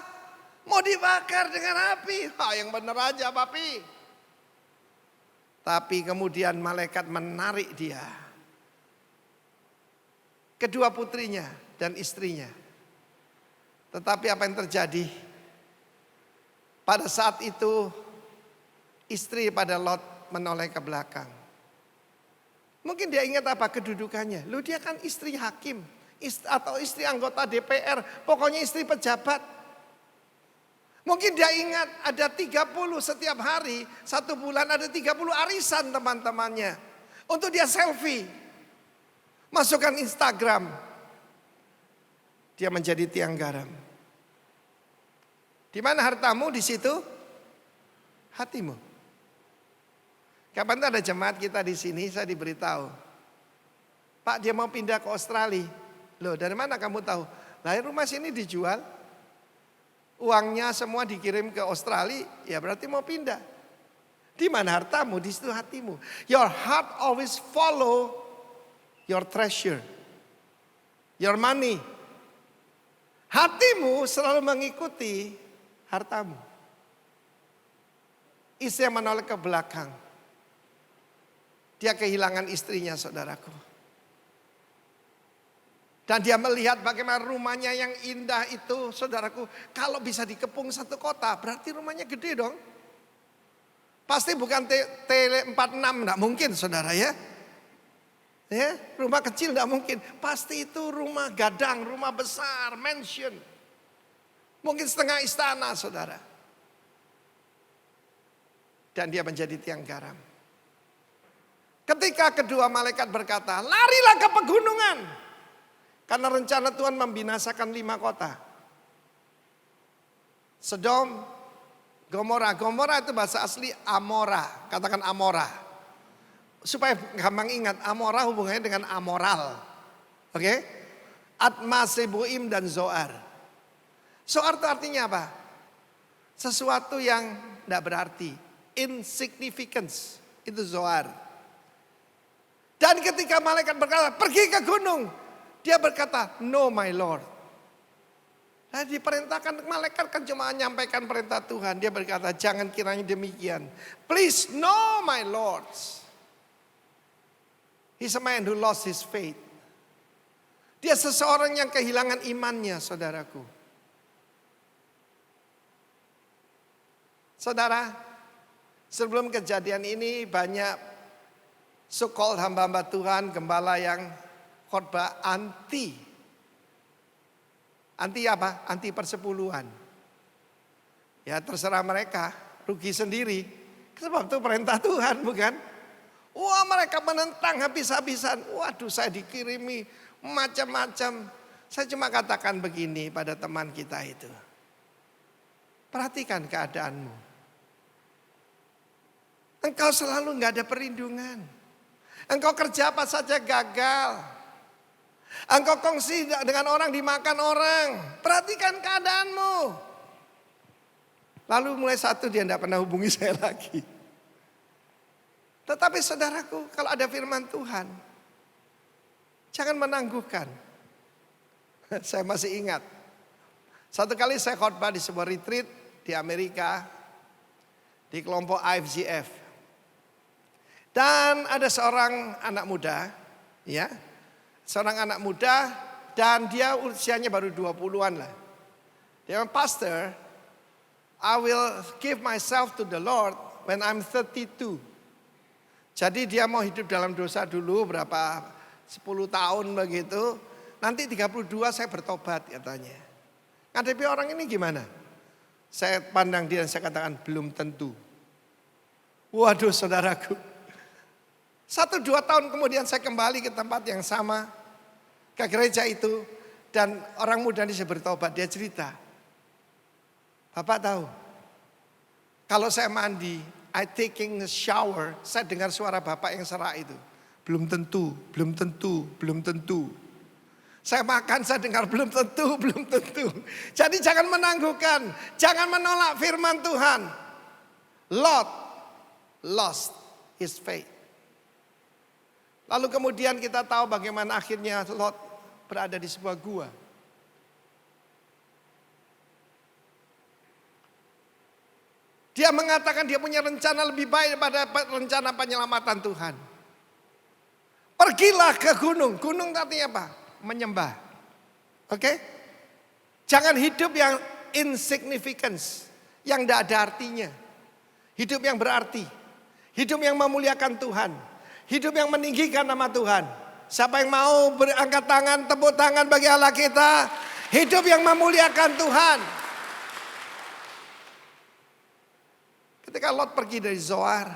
Mau dibakar dengan api? Yang benar aja papi. Tapi kemudian malaikat menarik dia. Kedua putrinya dan istrinya. Tetapi apa yang terjadi? Pada saat itu istri pada Lot menoleh ke belakang. Mungkin dia ingat apa kedudukannya. Loh, dia kan istri hakim atau istri anggota DPR, pokoknya istri pejabat. Mungkin dia ingat ada 30 setiap hari, 1 bulan ada 30 arisan teman-temannya. Untuk dia selfie, masukkan Instagram. Dia menjadi tiang garam. Di mana hartamu, di situ hatimu. Kapan itu ada jemaat kita di sini, saya diberitahu, Pak, dia mau pindah ke Australia. Loh, dari mana kamu tahu? Lah, rumah sini dijual, uangnya semua dikirim ke Australia, ya berarti mau pindah. Di mana hartamu, di situ hatimu. Your heart always follow your treasure, your money. Hatimu selalu mengikuti hartamu. Istri yang menoleh ke belakang. Dia kehilangan istrinya, saudaraku. Dan dia melihat bagaimana rumahnya yang indah itu, saudaraku. Kalau bisa dikepung satu kota, berarti rumahnya gede dong. Pasti bukan T46, enggak mungkin saudara ya. Ya, rumah kecil enggak mungkin. Pasti itu rumah gadang, rumah besar, mansion. Mungkin setengah istana, saudara. Dan dia menjadi tiang garam. Ketika kedua malaikat berkata, larilah ke pegunungan. Karena rencana Tuhan membinasakan 5 kota. Sodom, Gomora. Gomora itu bahasa asli Amora. Katakan Amora. Supaya gampang ingat, Amora hubungannya dengan amoral. Oke? Atma, Seboim, dan Zoar. Zoar itu artinya apa? Sesuatu yang tidak berarti. Insignificance. Itu Zoar. Dan ketika malaikat berkata, pergi ke gunung. Dia berkata, no my Lord. Nah, diperintahkan malaikat kan cuma menyampaikan perintah Tuhan. Dia berkata, jangan kiranya demikian. Please, no my Lord. He's a man who lost his faith. Dia seseorang yang kehilangan imannya, saudaraku. Saudara, sebelum kejadian ini banyak so-called hamba-hamba Tuhan, gembala yang khotbah anti apa? Anti persepuluhan. Ya terserah mereka, rugi sendiri. Sebab itu perintah Tuhan, bukan? Wah, mereka menentang habis-habisan. Waduh, saya dikirimi macam-macam. Saya cuma katakan begini pada teman kita itu. Perhatikan keadaanmu. Engkau selalu nggak ada perlindungan. Engkau kerja apa saja gagal. Engkau kongsi dengan orang, dimakan orang. Perhatikan keadaanmu. Lalu mulai satu dia tidak pernah hubungi saya lagi. Tetapi saudaraku, kalau ada firman Tuhan, jangan menangguhkan. Saya masih ingat. Satu kali saya khotbah di sebuah retreat di Amerika. Di kelompok IFGF. Dan ada seorang anak muda, ya, seorang anak muda dan dia usianya baru 20-an lah. Dia bilang, Pastor, I will give myself to the Lord when I'm 32. Jadi dia mau hidup dalam dosa dulu berapa 10 tahun begitu. Nanti 32 saya bertobat katanya. Ngadepi orang ini gimana? Saya pandang dia dan saya katakan belum tentu. Waduh saudaraku. 1-2 tahun kemudian saya kembali ke tempat yang sama. Ke gereja itu. Dan orang muda ini bertobat. Dia cerita. Bapak tahu. Kalau saya mandi. I taking a shower. Saya dengar suara bapak yang serak itu. Belum tentu. Belum tentu. Belum tentu. Saya makan saya dengar belum tentu. Belum tentu. Jadi jangan menangguhkan. Jangan menolak firman Tuhan. Lot lost his faith. Lalu kemudian kita tahu bagaimana akhirnya Lot berada di sebuah gua. Dia mengatakan dia punya rencana lebih baik daripada rencana penyelamatan Tuhan. Pergilah ke gunung. Gunung artinya apa? Menyembah. Oke? Jangan hidup yang insignificance. yang tidak ada artinya. Hidup yang berarti. Hidup yang memuliakan Tuhan. Hidup yang meninggikan nama Tuhan. Siapa yang mau berangkat tangan, tepuk tangan bagi Allah kita. Hidup yang memuliakan Tuhan. Ketika Lot pergi dari Zoar,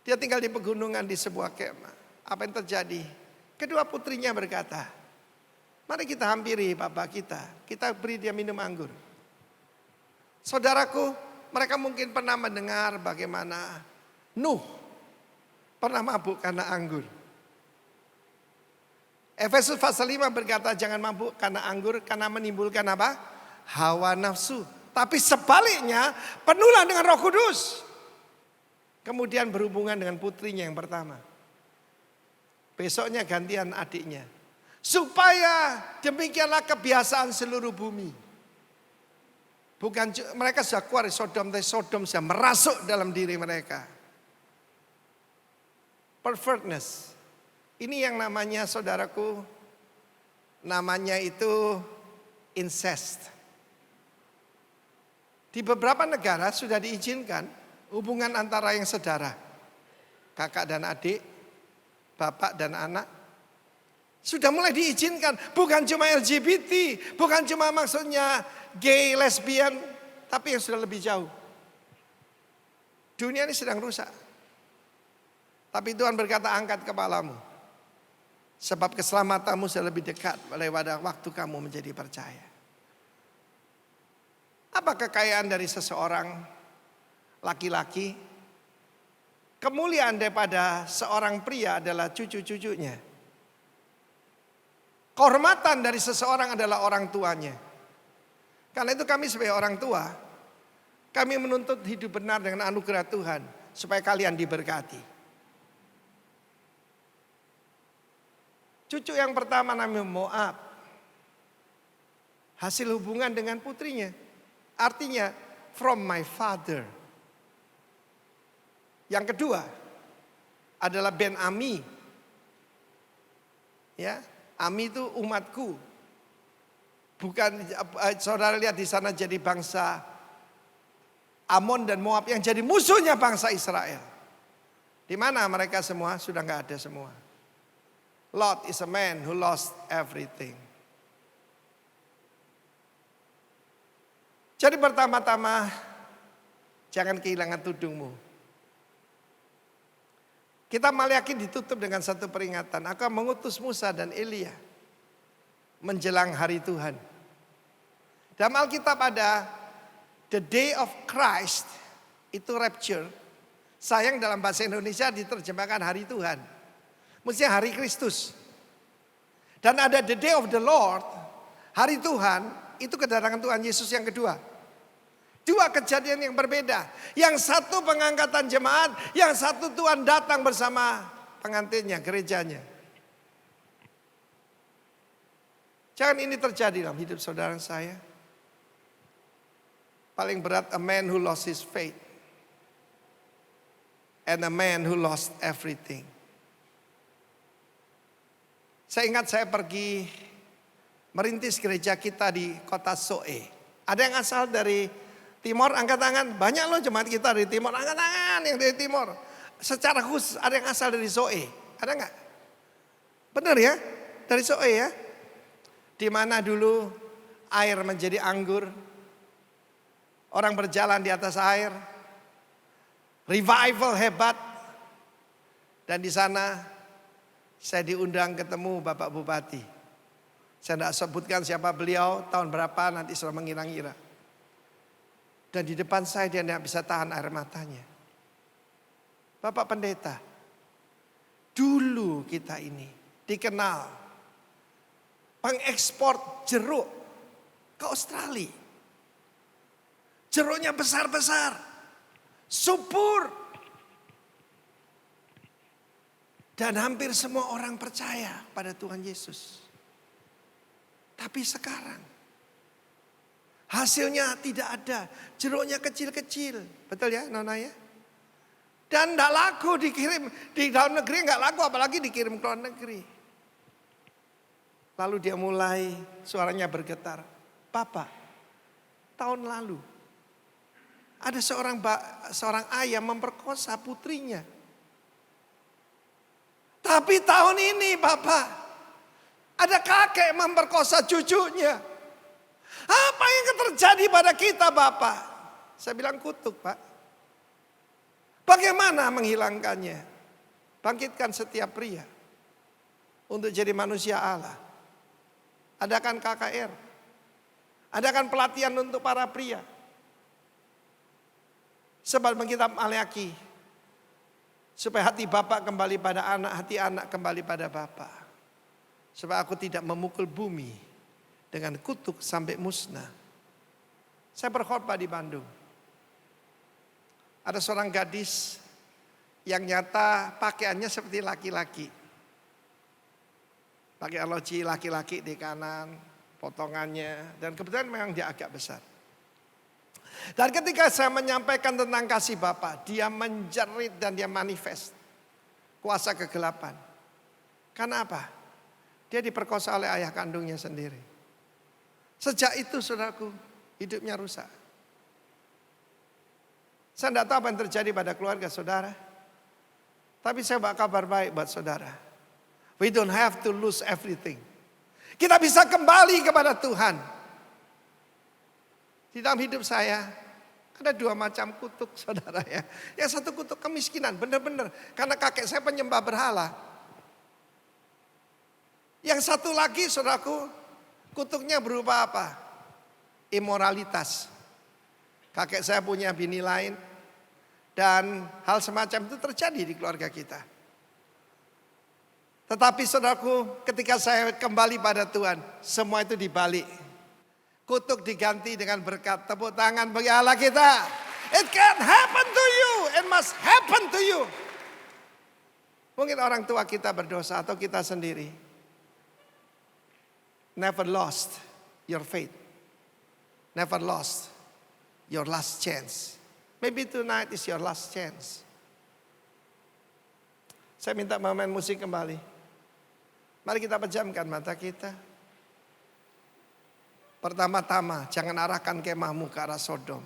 dia tinggal di pegunungan di sebuah kemah. Apa yang terjadi? Kedua putrinya berkata, mari kita hampiri bapak kita beri dia minum anggur. Saudaraku, mereka mungkin pernah mendengar bagaimana Nuh pernah mabuk karena anggur. Efesus pasal 5 berkata jangan mabuk karena anggur, karena menimbulkan apa? Hawa nafsu. Tapi sebaliknya penuhlah dengan Roh Kudus. Kemudian berhubungan dengan putrinya yang pertama. Besoknya gantian adiknya. Supaya demikianlah kebiasaan seluruh bumi. Bukan mereka sudah keluar dari Sodom, tapi Sodom sudah merasuk dalam diri mereka. Pervertness. Ini yang namanya saudaraku, namanya itu incest. Di beberapa negara sudah diizinkan hubungan antara yang saudara, kakak dan adik, bapak dan anak. Sudah mulai diizinkan, bukan cuma LGBT, bukan cuma maksudnya gay, lesbian, tapi yang sudah lebih jauh. Dunia ini sedang rusak. Tapi Tuhan berkata angkat kepalamu. Sebab keselamatanmu sudah lebih dekat pada waktu kamu menjadi percaya. Apa kekayaan dari seseorang laki-laki? Kemuliaan daripada seorang pria adalah cucu-cucunya. Kehormatan dari seseorang adalah orang tuanya. Karena itu kami sebagai orang tua, kami menuntut hidup benar dengan anugerah Tuhan supaya kalian diberkati. Cucu yang pertama namanya Moab. Hasil hubungan dengan putrinya. Artinya from my father. Yang kedua adalah Ben Ami. Ya, Ami itu umatku. Bukan saudara lihat di sana jadi bangsa Amon dan Moab yang jadi musuhnya bangsa Israel. Di mana mereka semua sudah nggak ada semua. Lot is a man who lost everything. Jadi pertama-tama jangan kehilangan tudungmu. Kita Maliaki ditutup dengan satu peringatan. Aku mengutus Musa dan Elia menjelang hari Tuhan. Dalam Alkitab ada the day of Christ, itu rapture. Sayang dalam bahasa Indonesia diterjemahkan hari Tuhan. Mestinya hari Kristus. Dan ada the day of the Lord, hari Tuhan. Itu kedatangan Tuhan Yesus yang kedua. Dua kejadian yang berbeda. Yang satu pengangkatan jemaat, yang satu Tuhan datang bersama pengantinnya, gerejanya. Jangan ini terjadi dalam hidup saudara saya. Paling berat, a man who lost his faith. And a man who lost everything. Saya ingat saya pergi merintis gereja kita di kota Soe. Ada yang asal dari Timor, angkat tangan. Banyak loh jemaat kita dari Timor, angkat tangan yang dari Timor. Secara khusus ada yang asal dari Soe. Ada nggak? Benar ya? Dari Soe ya? Di mana dulu air menjadi anggur. Orang berjalan di atas air. Revival hebat. Dan di sana saya diundang ketemu Bapak Bupati. Saya tidak sebutkan siapa beliau, tahun berapa, nanti sudah mengira-ngira. Dan di depan saya dia tidak bisa tahan air matanya. Bapak Pendeta, dulu kita ini dikenal pengekspor jeruk ke Australia. Jeruknya besar-besar, subur. Dan hampir semua orang percaya pada Tuhan Yesus. Tapi sekarang hasilnya tidak ada. Jeruknya kecil-kecil. Betul ya Nona ya? Dan tidak laku dikirim. Di dalam negeri nggak laku apalagi dikirim ke luar negeri. Lalu dia mulai suaranya bergetar. Papa, tahun lalu. Ada seorang ayah memperkosa putrinya. Tapi tahun ini Bapak, ada kakek memperkosa cucunya. Apa yang terjadi pada kita Bapak? Saya bilang kutuk Pak. Bagaimana menghilangkannya? Bangkitkan setiap pria untuk jadi manusia Allah. Adakan KKR. Adakan pelatihan untuk para pria. Sebab kitab Maleakhi, supaya hati bapak kembali pada anak, hati anak kembali pada bapak. Supaya aku tidak memukul bumi dengan kutuk sampai musnah. Saya berkhotbah di Bandung. Ada seorang gadis yang nyata pakaiannya seperti laki-laki. Pakai arloji laki-laki di kanan, potongannya. Dan kebetulan memang dia agak besar. Dan ketika saya menyampaikan tentang kasih Bapa, dia menjerit dan dia manifest kuasa kegelapan. Karena apa? Dia diperkosa oleh ayah kandungnya sendiri. Sejak itu saudaraku, hidupnya rusak. Saya tidak tahu apa yang terjadi pada keluarga saudara. Tapi saya bawa kabar baik buat saudara. We don't have to lose everything. Kita bisa kembali kepada Tuhan. Di dalam hidup saya ada dua macam kutuk saudara ya. Yang satu kutuk kemiskinan, benar-benar. Karena kakek saya penyembah berhala. Yang satu lagi saudaraku, kutuknya berupa apa? Imoralitas. Kakek saya punya bini lain. Dan hal semacam itu terjadi di keluarga kita. Tetapi saudaraku, ketika saya kembali pada Tuhan, semua itu dibalik. Kutuk diganti dengan berkat. Tepuk tangan bagi Allah kita. It can happen to you. It must happen to you. Mungkin orang tua kita berdosa atau kita sendiri. Never lost your faith. Never lost your last chance. Maybe tonight is your last chance. Saya minta main musik kembali. Mari kita pejamkan mata kita. Pertama-tama jangan arahkan kemahmu ke arah Sodom.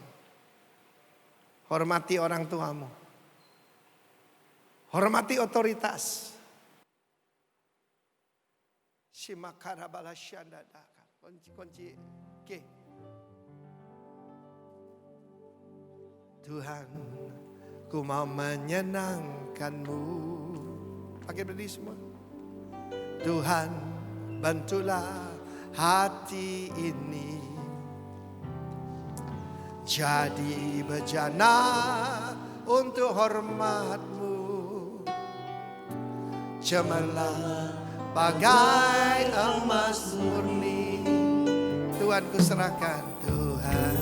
Hormati orang tuamu. Hormati otoritas. Shimakara balasyandadaka. Kunci. Oke. Tuhan, ku mau menyenangkanmu. Pakai berdiri semua. Tuhan, bantulah hati ini jadi bejana untuk hormat-Mu, cemerlang bagai emas murni. Tuhan ku serahkan, Tuhan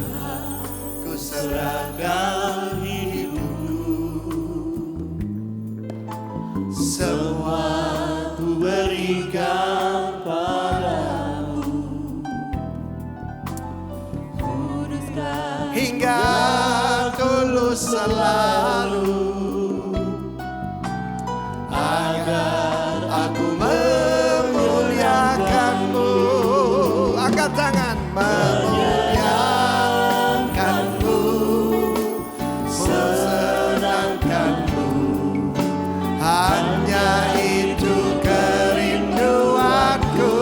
ku serahkan hidupku, semua ku berikan hingga tulus selalu, agar aku memuliakan-Mu. Angkat tangan, memuliakan-Mu, menyenangkan-Mu. Hanya itu kerinduanku,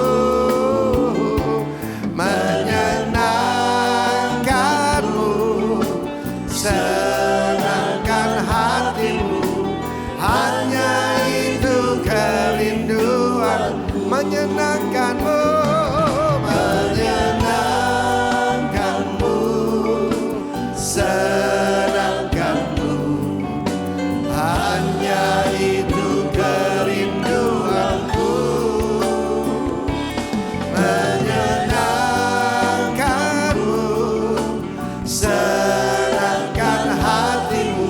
senangkan hatimu. Hanya itu kerinduanku, menyenangkan-Mu, menyenangkan-Mu, senangkan-Mu. Hanya itu kerinduanku, menyenangkan-Mu, senangkan hatimu.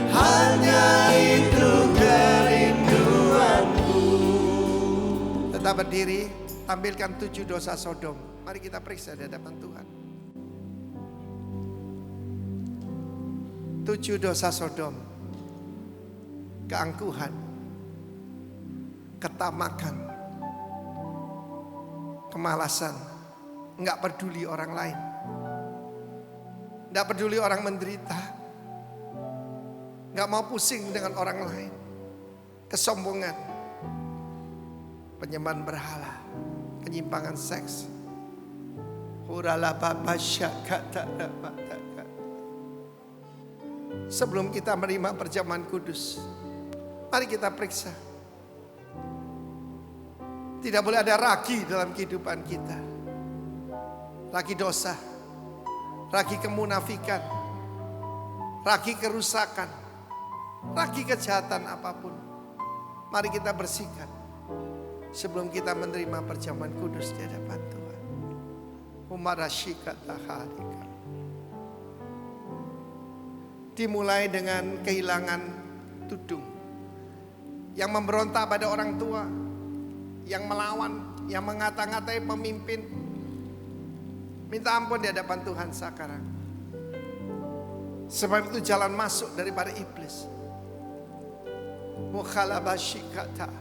Hanya itu kerinduanku. Tetap berdiri, tampilkan 7 dosa Sodom. Mari kita periksa di hadapan Tuhan. 7 dosa Sodom. Keangkuhan, ketamakan, kemalasan, enggak peduli orang lain, Tidak peduli orang menderita. Gak mau pusing dengan orang lain. Kesombongan. Penyembahan berhala. Penyimpangan seks. Sebelum kita menerima perjamuan kudus, mari kita periksa. Tidak boleh ada ragi dalam kehidupan kita. Ragi dosa, ragi kemunafikan, ragi kerusakan, ragi kejahatan apapun. Mari kita bersihkan sebelum kita menerima perjamuan kudus di hadapan Tuhan. Dimulai dengan kehilangan tudung, yang memberontak pada orang tua, yang melawan, yang mengata-ngatai pemimpin. Minta ampun di hadapan Tuhan sekarang. Sebab itu jalan masuk daripada iblis. Mukhalabashikata.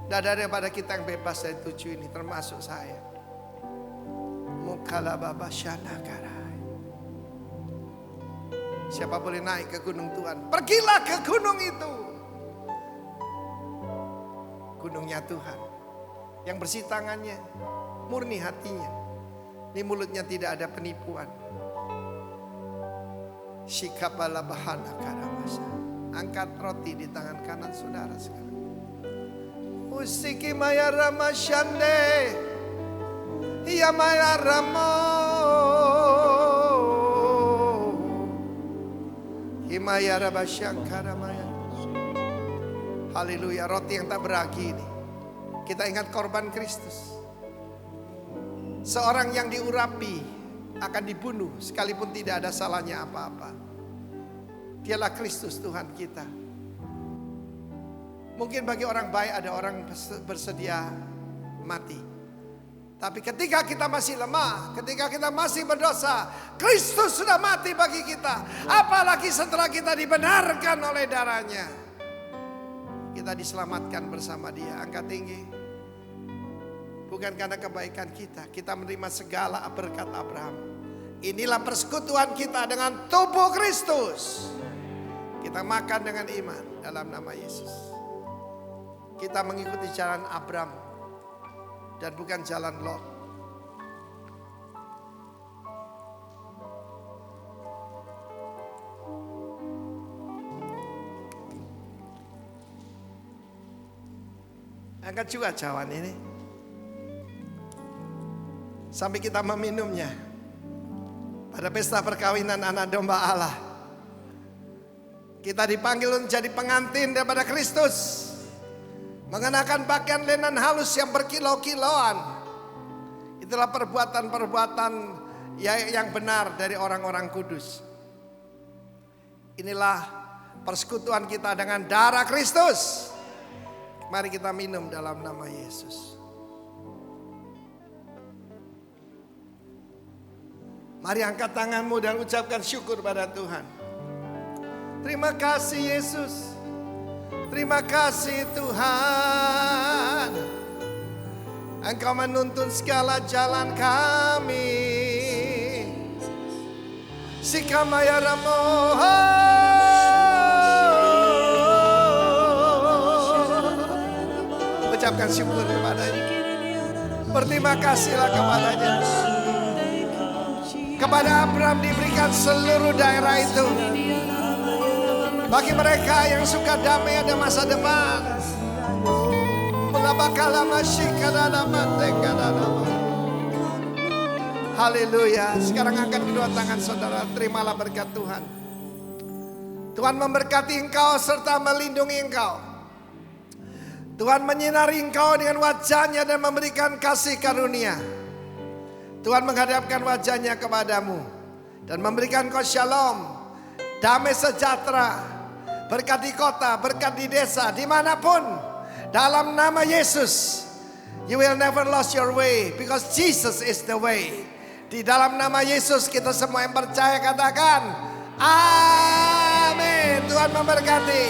Tidak ada daripada kita yang bebas dari tujuh ini, termasuk saya. Mukhalababashanakarai. Siapa boleh naik ke gunung Tuhan, pergilah ke gunung itu. Gunungnya Tuhan. Yang bersih tangannya, murni hatinya. Di mulutnya tidak ada penipuan. Shikapala bahana karamasa. Angkat roti di tangan kanan saudara sekarang. Usiki maya ramashande. Iya maya ramo. Himaya rabasyankara maya. Haleluya, roti yang tak beragi ini. Kita ingat korban Kristus. Seorang yang diurapi akan dibunuh sekalipun tidak ada salahnya apa-apa. Dialah Kristus Tuhan kita. Mungkin bagi orang baik ada orang bersedia mati. Tapi ketika kita masih lemah, ketika kita masih berdosa, Kristus sudah mati bagi kita. Apalagi setelah kita dibenarkan oleh darahnya. Kita diselamatkan bersama Dia. Angkat tinggi. Bukan karena kebaikan kita, kita menerima segala berkat Abraham. Inilah persekutuan kita dengan tubuh Kristus. Kita makan dengan iman dalam nama Yesus. Kita mengikuti jalan Abraham dan bukan jalan Lot. Angkat juga cawan ini sampai kita meminumnya pada pesta perkawinan anak domba Allah. Kita dipanggil untuk jadi pengantin daripada Kristus. Mengenakan pakaian lenan halus yang berkilau-kilauan. Itulah perbuatan-perbuatan yang benar dari orang-orang kudus. Inilah persekutuan kita dengan darah Kristus. Mari kita minum dalam nama Yesus. Mari angkat tanganmu dan ucapkan syukur pada Tuhan. Terima kasih Yesus. Terima kasih Tuhan. Engkau menuntun segala jalan kami. Sikamaya ramo. Ucapkan syukur kepadanya. Berterima kasihlah kepadanya. Kepada Abraham diberikan seluruh daerah itu. Bagi mereka yang suka damai ada masa depan. Haleluya. Sekarang angkat kedua tangan saudara, terimalah berkat Tuhan. Tuhan memberkati engkau serta melindungi engkau. Tuhan menyinari engkau dengan wajahnya dan memberikan kasih karunia. Tuhan menghadapkan wajahnya kepadamu dan memberikan kau shalom, damai sejahtera. Berkat di kota, berkat di desa, dimanapun. Dalam nama Yesus, you will never lose your way, because Jesus is the way. Di dalam nama Yesus kita semua yang percaya katakan amin. Tuhan memberkati.